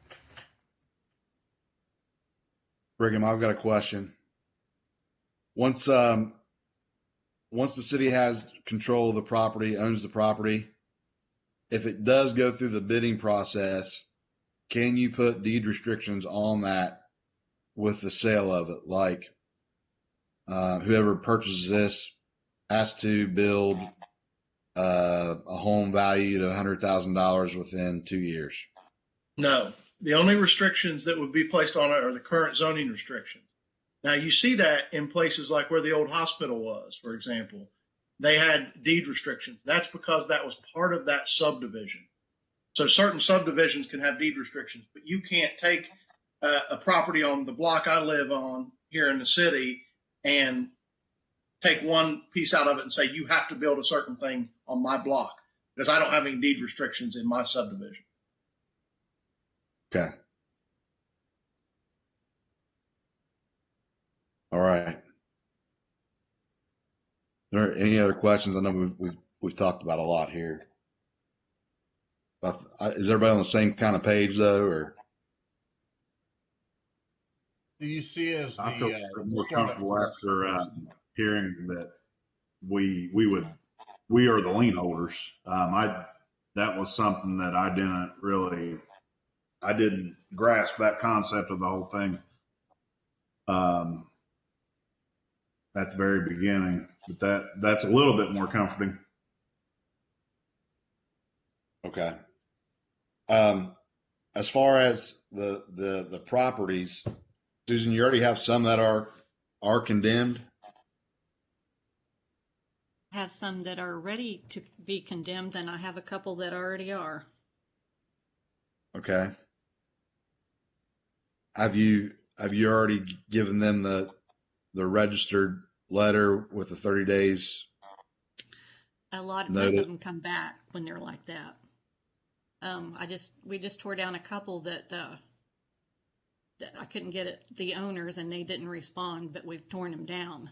Brigham, I've got a question. Once the city has control of the property, owns the property, if it does go through the bidding process, can you put deed restrictions on that with the sale of it? Like, whoever purchases this has to build a home valued at $100,000 within 2 years. No, the only restrictions that would be placed on it are the current zoning restrictions. Now, you see that in places like where the old hospital was, for example. They had deed restrictions. That's because that was part of that subdivision. So certain subdivisions can have deed restrictions, but you can't take a property on the block I live on here in the city and take one piece out of it and say, you have to build a certain thing on my block, because I don't have any deed restrictions in my subdivision. Okay. All right. Are there any other questions? I know we've talked about a lot here. But is everybody on the same kind of page though, or? Do you see as I feel the more startup comfortable costs? after hearing that we are the lien holders. That was something that I didn't grasp that concept of the whole thing at the very beginning, but that's a little bit more comforting. Okay. As far as the properties, Susan, you already have some that are condemned. I have some that are ready to be condemned, and I have a couple that already are. Okay. Have you already given them the registered letter with the 30 days? Most Noted. of them come back when they're like that. We just tore down a couple that I couldn't get the owners, and they didn't respond, but we've torn them down.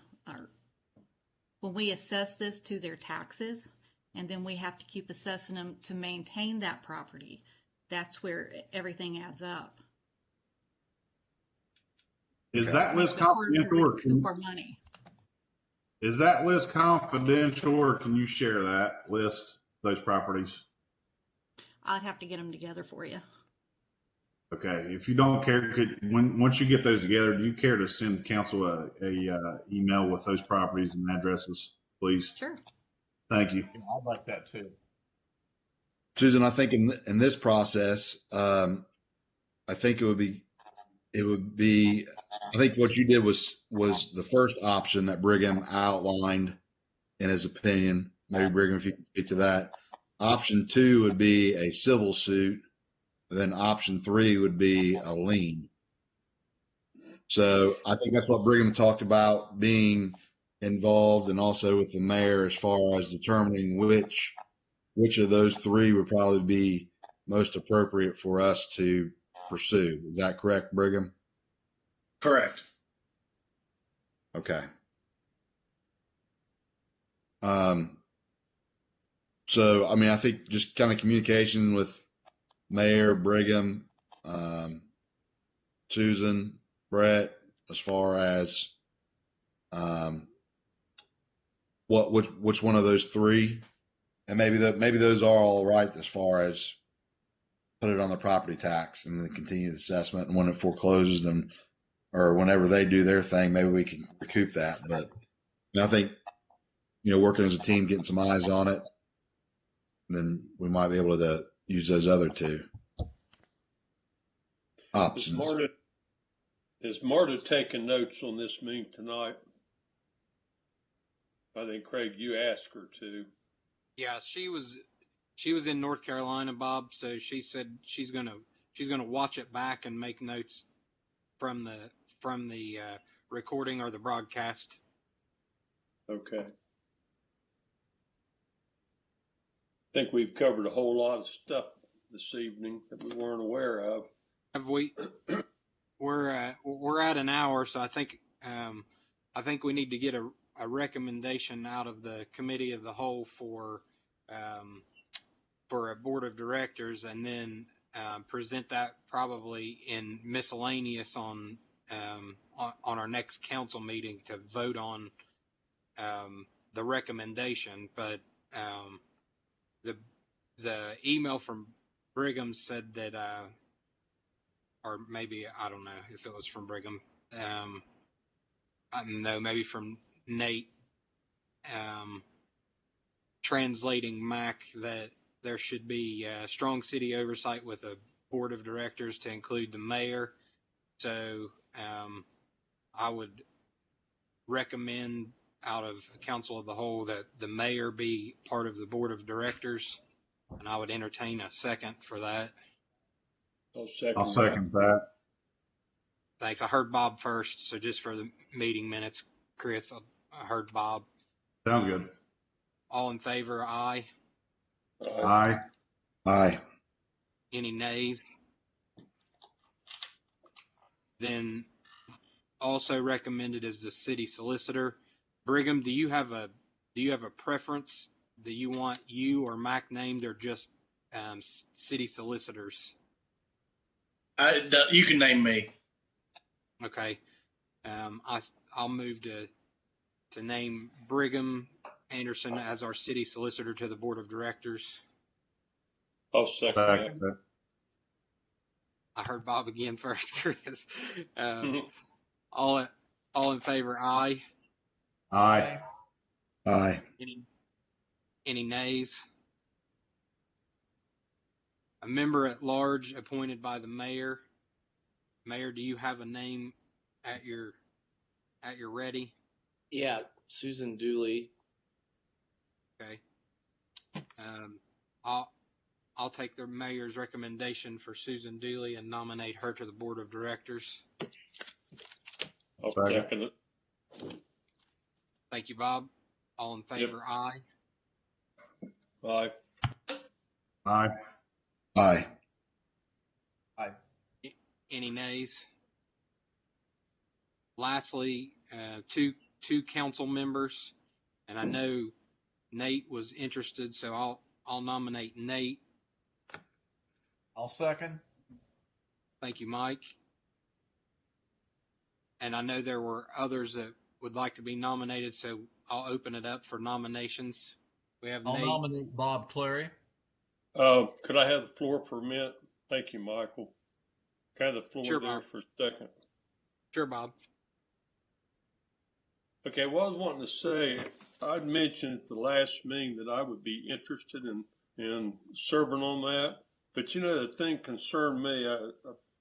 When we assess this to their taxes, and then we have to keep assessing them to maintain that property, that's where everything adds up. Is that list confidential, or recoup our money. is that list confidential, or can you share that list, those properties? I'd have to get them together for you. Okay, if you don't care, once you get those together, do you care to send council a email with those properties and addresses, please? Sure. Thank you. I'd like that too. Susan, I think in this process, I think I think what you did was the first option that Brigham outlined in his opinion. Maybe Brigham, if you can speak to that. Option 2 would be a civil suit. Then option 3 would be a lien. So I think that's what Brigham talked about being involved, and also with the mayor as far as determining which of those 3 would probably be most appropriate for us to pursue. Is that correct, Brigham? Correct. Okay. So, I mean, I think just kind of communication with Mayor, Brigham, Susan, Brett, as far as which one of those 3, and maybe those are all right as far as put it on the property tax and then continue the assessment, and when it forecloses them or whenever they do their thing, maybe we can recoup that. But I think, working as a team, getting some eyes on it, then we might be able to use those other 2 options. Is Marta taking notes on this meeting tonight? I think, Craig, you asked her to. Yeah, she was in North Carolina, Bob. So she said she's gonna watch it back and make notes from the recording or the broadcast. Okay. I think we've covered a whole lot of stuff this evening that we weren't aware of. Have we? We're at an hour, so I think we need to get a recommendation out of the committee of the whole for a board of directors, and then present that probably in miscellaneous on our next council meeting to vote on the recommendation. But the email from Brigham said that. Or maybe, I don't know if it was from Brigham. I don't know, maybe from Nate, translating Mac, that there should be strong city oversight with a board of directors to include the mayor. So I would recommend out of council of the whole that the mayor be part of the board of directors, and I would entertain a second for that. I'll second that. Thanks. I heard Bob first, so just for the meeting minutes, Chris, I heard Bob. Sounds good. All in favor, aye. Aye. Aye. Any nays? Then also recommended as the city solicitor. Brigham, do you have a preference? Do you want you or Mac named, or just city solicitors? You can name me. Okay. I'll move to name Brigham Anderson as our city solicitor to the board of directors. I'll second that. I heard Bob again first, Chris. All in favor, aye. Aye. Aye. Any nays? A member at large appointed by the mayor. Mayor, do you have a name at your ready? Yeah, Susan Dooley. Okay. I'll take the mayor's recommendation for Susan Dooley and nominate her to the board of directors. I'll second it. Thank you, Bob. All in favor, aye. Aye. Aye. Aye. Any nays? Lastly, two council members, and I know Nate was interested, so I'll nominate Nate. I'll second. Thank you, Mike. And I know there were others that would like to be nominated, so I'll open it up for nominations. We have I'll Nate. nominate Bob Clary. Could I have the floor for a minute? Thank you, Michael. Can I have the floor Sure, there Bob. for a second? Sure, Bob. Okay, what I was wanting to say, I'd mentioned at the last meeting that I would be interested in serving on that. But the thing concerned me,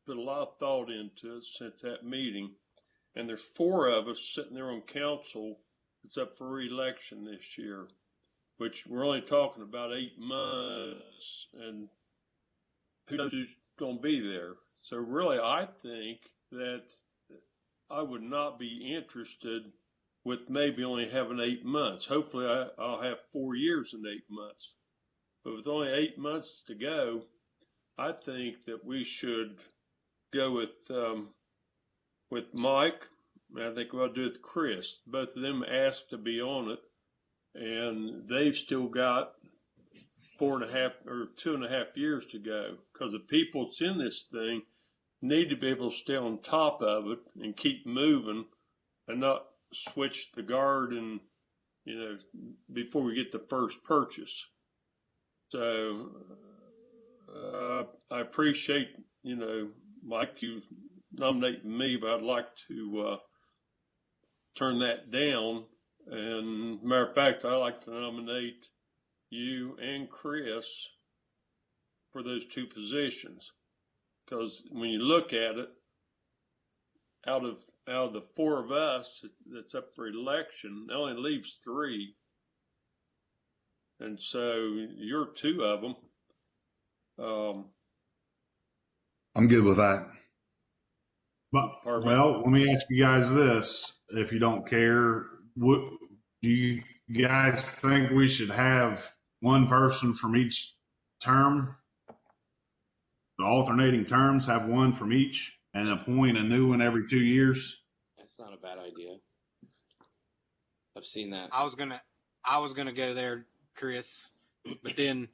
put a lot of thought into it since that meeting. And there's 4 of us sitting there on council that's up for re-election this year, which we're only talking about 8 months, and who knows who's going to be there. So really, I think that I would not be interested with maybe only having 8 months. Hopefully I'll have 4 years and 8 months. But with only 8 months to go, I think that we should go with Mike. And I think we'll do it with Chris. Both of them asked to be on it, and they've still got 4.5 or 2.5 years to go, because the people that's in this thing need to be able to stay on top of it and keep moving and not switch the guard and, before we get the first purchase. So I appreciate, Mike, you nominating me, but I'd like to turn that down. And matter of fact, I'd like to nominate you and Chris for those 2 positions, because when you look at it, out of the 4 of us that's up for election, it only leaves 3, and so you're 2 of them. I'm good with that. But, well, let me ask you guys this, if you don't care. What do you guys think we should have one person from each term? The alternating terms, have one from each, and appoint a new one every 2 years? That's not a bad idea. I've seen that. I was gonna go there, Chris, but then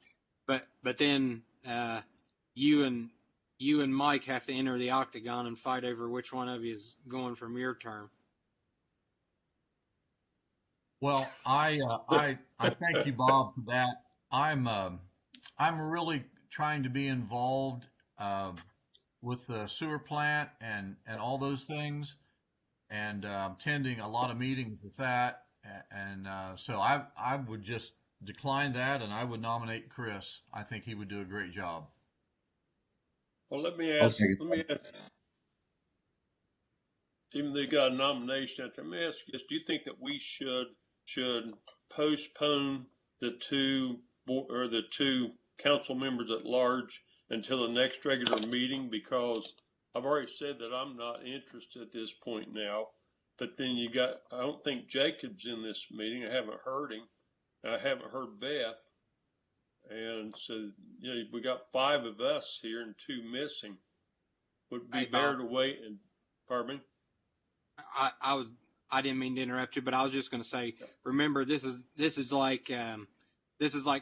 you and Mike have to enter the octagon and fight over which one of you is going from your term. Well, I thank you, Bob, for that. I'm really trying to be involved with the sewer plant and all those things, and attending a lot of meetings with that. And so I would just decline that, and I would nominate Chris. I think he would do a great job. Well, let me ask, even though you got a nomination out there, let me ask you this: do you think that we should postpone the 2 council members at large until the next regular meeting? Because I've already said that I'm not interested at this point now. But then I don't think Jacob's in this meeting. I haven't heard him. I haven't heard Beth. And so, we got 5 of us here and 2 missing. Would it be better to wait and, pardon me? I didn't mean to interrupt you, but I was just going to say, remember, this is like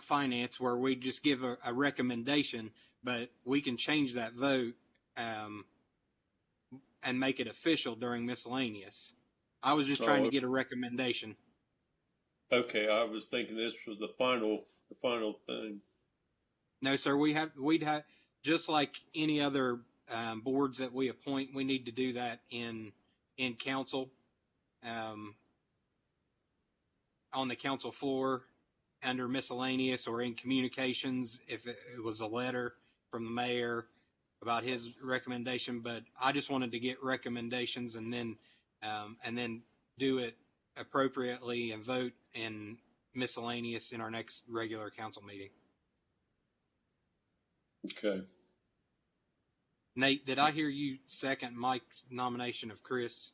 finance, where we just give a recommendation, but we can change that vote and make it official during miscellaneous. I was just trying to get a recommendation. Okay, I was thinking this was the final thing. No, sir. We'd have just like any other boards that we appoint. We need to do that in council, on the council floor, under miscellaneous, or in communications if it was a letter from the mayor about his recommendation. But I just wanted to get recommendations and then do it appropriately and vote in miscellaneous in our next regular council meeting. Okay. Nate, did I hear you second Mike's nomination of Chris?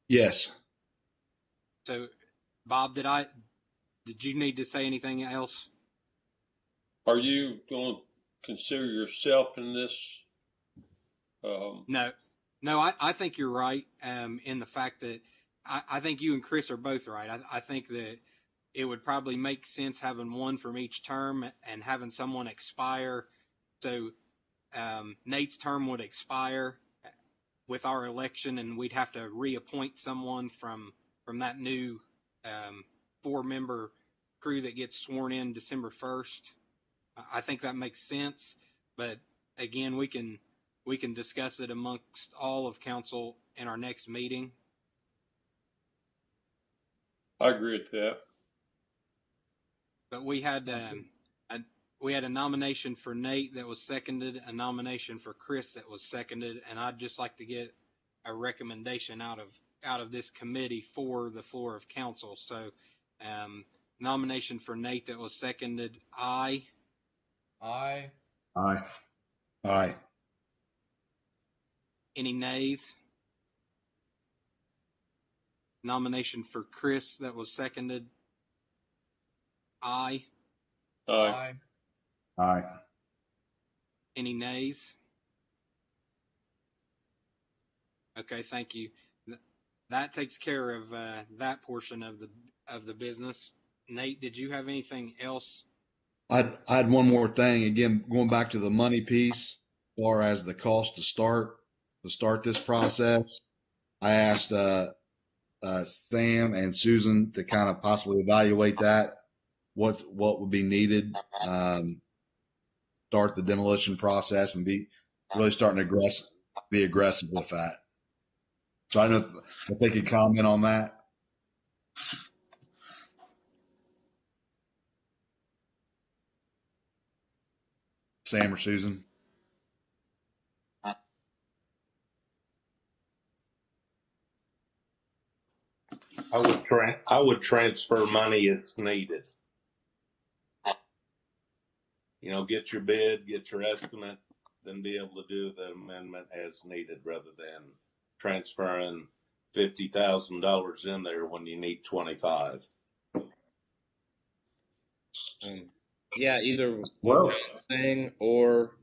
Yes. So, Bob, did you need to say anything else? Are you going to consider yourself in this? No, I think you're right in the fact that I think you and Chris are both right. I think that it would probably make sense having one from each term and having someone expire. So Nate's term would expire with our election, and we'd have to reappoint someone from that new 4-member crew that gets sworn in December 1st. I think that makes sense, but again, we can discuss it amongst all of council in our next meeting. I agree with that. But we had we had a nomination for Nate that was seconded, a nomination for Chris that was seconded, and I'd just like to get a recommendation out of this committee for the floor of council. So, nomination for Nate that was seconded, aye. Aye. Aye. Aye. Any nays? Nomination for Chris that was seconded, aye. Aye. Aye. Any nays? Okay, thank you. That takes care of that portion of the business. Nate, did you have anything else? I had one more thing. Again, going back to the money piece, as far as the cost to start this process, I asked Sam and Susan to kind of possibly evaluate that. What would be needed? Start the demolition process and be really starting to be aggressive with that. So I don't know if they could comment on that. Sam or Susan? I would transfer money if needed. You know, get your bid, get your estimate, then be able to do the amendment as needed rather than transferring $50,000 in there when you need 25. Yeah, either Well- what John's saying, or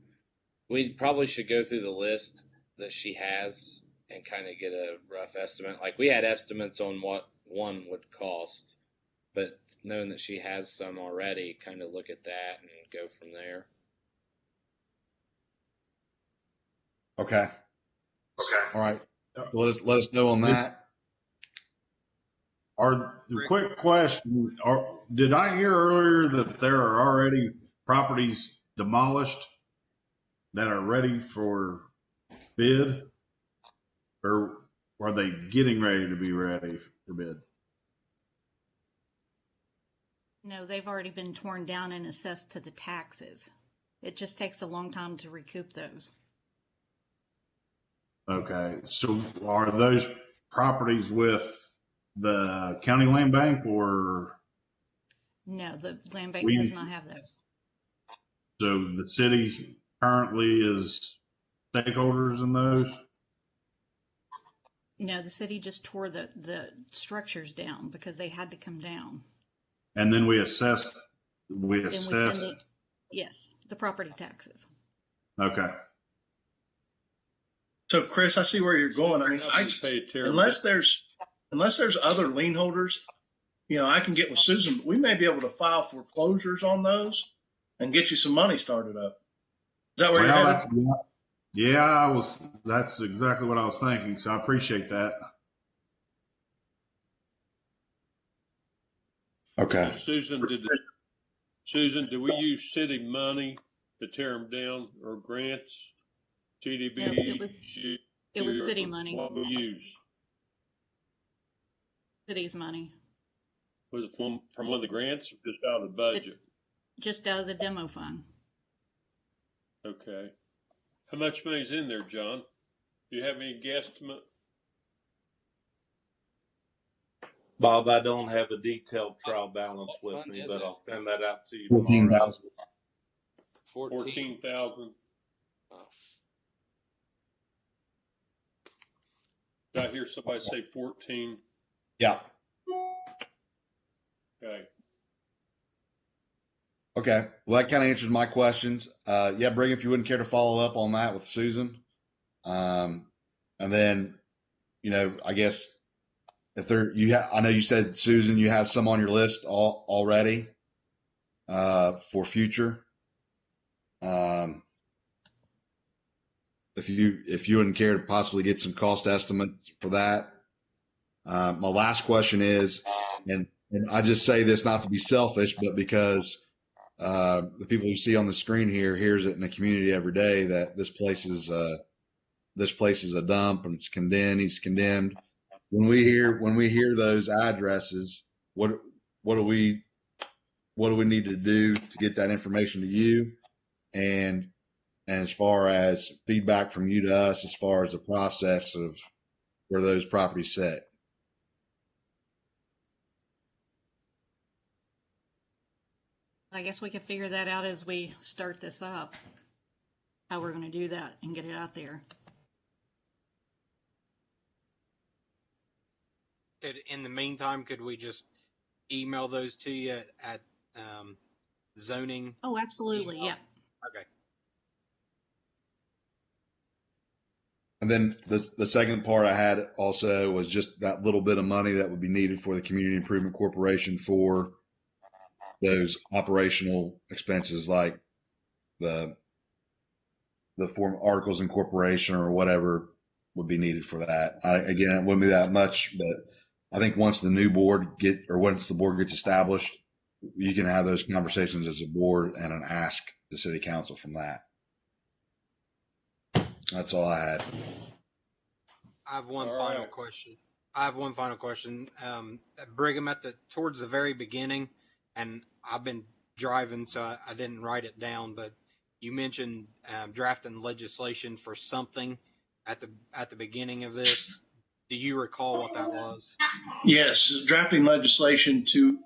we probably should go through the list that she has and kind of get a rough estimate. Like, we had estimates on what one would cost, but knowing that she has some already, kind of look at that and go from there. Okay. All right. Well, let us know on that. The quick question, did I hear earlier that there are already properties demolished that are ready for bid? Or are they getting ready to be ready for bid? No, they've already been torn down and assessed to the taxes. It just takes a long time to recoup those. Okay, so are those properties with the county land bank, or No, the land bank We- does not have those. so the city currently is stakeholders in those? No, the city just tore the structures down because they had to come down. And then we assessed, And we send it, yes, the property taxes. okay. So Chris, I see where you're going. I mean, unless there's other lien holders, you know, I can get with Susan, but we may be able to file foreclosures on those and get you some money started up. Is that where you're headed? Yeah, that's exactly what I was thinking. So I appreciate that. Okay. Susan, did we use city money to tear them down, or grants, TDB? No, it was city money, What we used? city's money, Was it from one of the grants, or just out of the budget? just out of the demo fund. Okay. How much money's in there, John? Do you have any guesstimate? Bob, I don't have a detailed trial balance with me, but I'll send that out to you 14,000. tomorrow. 14,000. Oh. Did I hear somebody say 14? Yeah. Okay. Okay. Well, that kind of answers my questions. Yeah, Brigham, if you wouldn't care to follow up on that with Susan. And then, you know, I guess if I know you said, Susan, you have some on your list already, for future. If you wouldn't care to possibly get some cost estimates for that. My last question is, and I just say this not to be selfish, but because the people you see on the screen here hears it in the community every day that this place is a dump and it's condemned. He's condemned. When we hear those addresses, what do we what do we need to do to get that information to you? And as far as feedback from you to us, as far as the process of where those properties sit. I guess we could figure that out as we start this up, how we're going to do that and get it out there. In the meantime, could we just email those to you at zoning? Oh, absolutely. email? Yeah. Okay. And then the second part I had also was just that little bit of money that would be needed for the Community Improvement Corporation for those operational expenses, like the form articles incorporation or whatever would be needed for that. Again, it wouldn't be that much, but I think once the new board once the board gets established, you can have those conversations as a board and an ask the city council from that. That's all I had. I have one All final right. question. Brigham, towards the very beginning, and I've been driving, so I didn't write it down, but you mentioned drafting legislation for something at the beginning of this. Do you recall what that was? Yes, drafting legislation to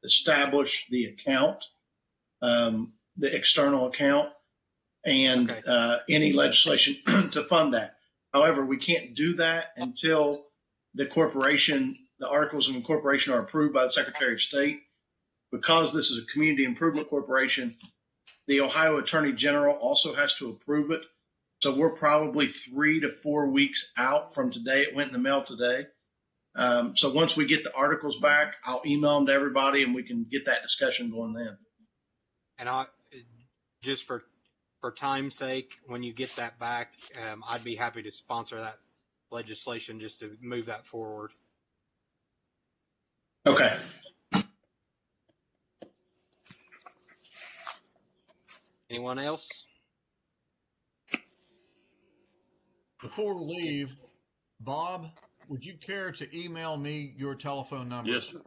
establish the account, the external account, and Okay. any legislation to fund that. However, we can't do that until the articles of incorporation are approved by the Secretary of State. Because this is a community improvement corporation, the Ohio Attorney General also has to approve it. So we're probably 3 to 4 weeks out from today. It went in the mail today. So once we get the articles back, I'll email them to everybody and we can get that discussion going then. And just for time's sake, when you get that back, I'd be happy to sponsor that legislation just to move that forward. Okay. Anyone else? Before we leave, Bob, would you care to email me your telephone number? Yes, sir.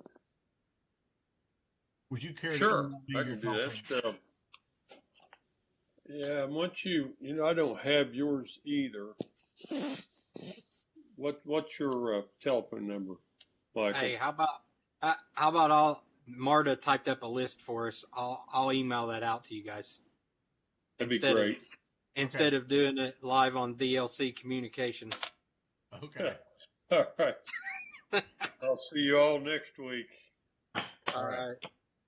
Would you care to Sure, email me I your can do telephone that. Yeah, once I don't have yours either. What's your telephone number, Michael? Hey, how about Marta typed up a list for us? I'll email that out to you guys. That'd be great. Instead of doing it live on DLC communication. Okay. All right. I'll see you all next week. All right.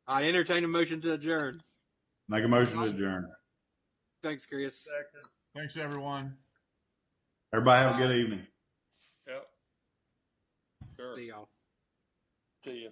I entertain a motion to adjourn. Make a motion to adjourn. Thanks, Chris. Second. Thanks, everyone. Everybody have a good evening. Yep. Sure. See y'all. See you.